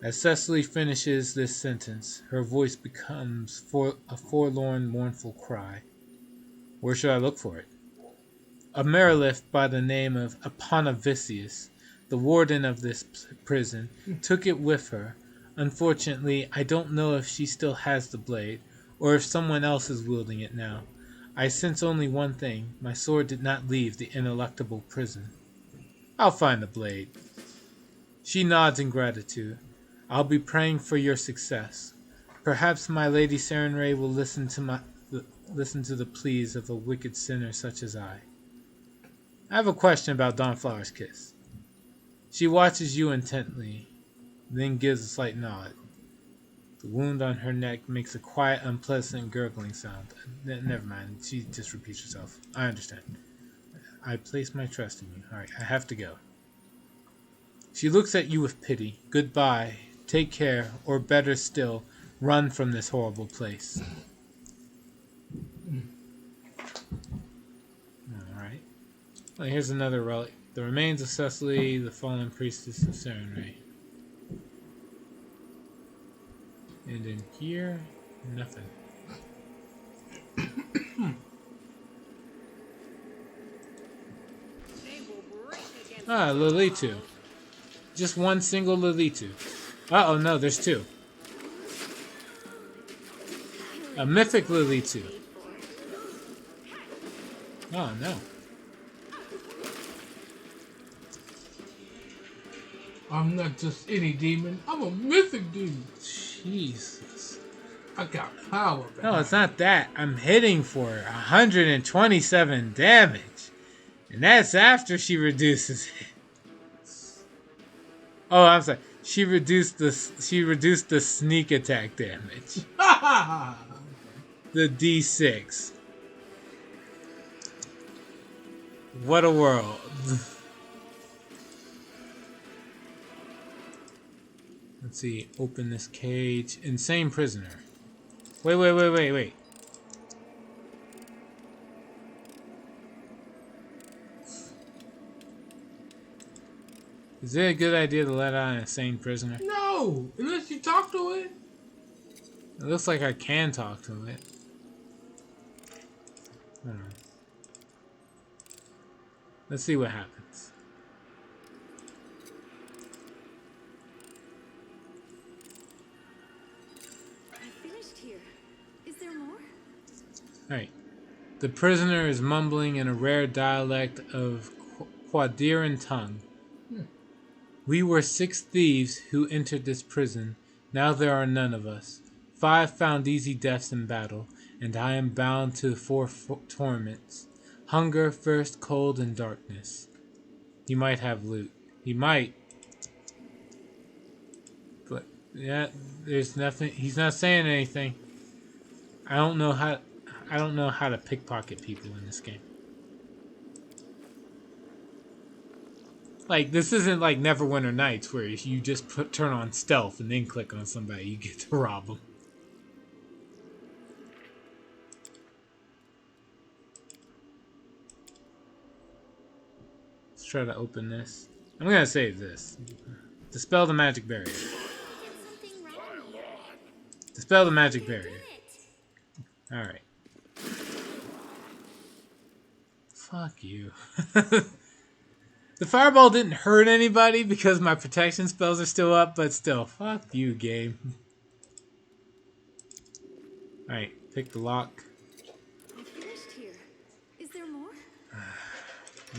As Cecily finishes this sentence, her voice becomes a forlorn, mournful cry. Where should I look for it? A Merilith by the name of Aponavicius, the warden of this prison, took it with her. Unfortunately, I don't know if she still has the blade, or if someone else is wielding it now. I sense only one thing. My sword did not leave the ineluctable prison. I'll find the blade. She nods in gratitude. I'll be praying for your success. Perhaps my Lady Sarenrae will listen to the pleas of a wicked sinner such as I have a question about Dawnflower's kiss. She watches you intently, then gives a slight nod. The wound on her neck makes a quiet, unpleasant gurgling sound. Never mind, she just repeats herself. I understand. I place my trust in you. Alright, I have to go. She looks at you with pity. Goodbye. Take care, or better still, run from this horrible place. Alright. Well, here's another relic. The remains of Cecily, the fallen priestess of Sarenrae. And in here, nothing. Lilitu. Just one single Lilitu. Uh-oh, no, there's two. A mythic Lilitu. Oh, no. I'm not just any demon. I'm a mythic demon. Jesus. I got power. No, it's not that. I'm hitting for 127 damage. And that's after she reduces it. Oh, I'm sorry. She reduced the sneak attack damage. The D6. What a world. Let's see. Open this cage. Insane prisoner. Wait. Is it a good idea to let out an insane prisoner? No, unless you talk to it. It looks like I can talk to it. I don't know. Let's see what happens. I finished here. Is there more? Alright. The prisoner is mumbling in a rare dialect of Quadiran tongue. We were 6 thieves who entered this prison. Now there are none of us. 5 found easy deaths in battle, and I am bound to 4 torments. Hunger, thirst, cold, and darkness. He might have loot. He might. But, yeah, there's nothing. He's not saying anything. I don't know how to pickpocket people in this game. Like, this isn't like Neverwinter Nights where you just turn on stealth and then click on somebody, you get to rob them. Let's try to open this. I'm gonna save this. Dispel the magic barrier. Something wrong here. Dispel the magic barrier. Alright. Fuck you. The fireball didn't hurt anybody because my protection spells are still up, but still, fuck you, game. Alright, pick the lock. I finished here. Is there more?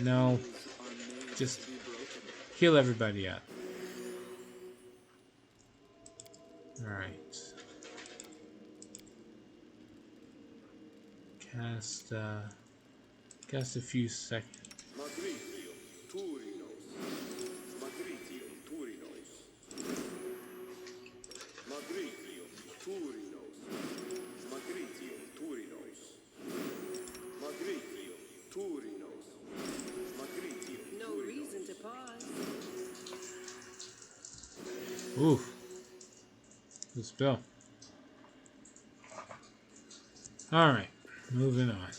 No. Just heal everybody up. Alright. Cast a few seconds. No reason to pause. Ooh. Good spell. Alright, moving on.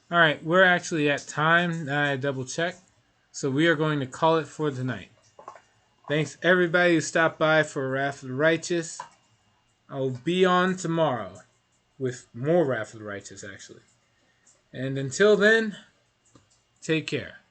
Alright, we're actually at time. I double checked. So we are going to call it for tonight. Thanks everybody who stopped by for Wrath of the Righteous. I'll be on tomorrow with more Wrath of the Righteous, actually. And until then, take care.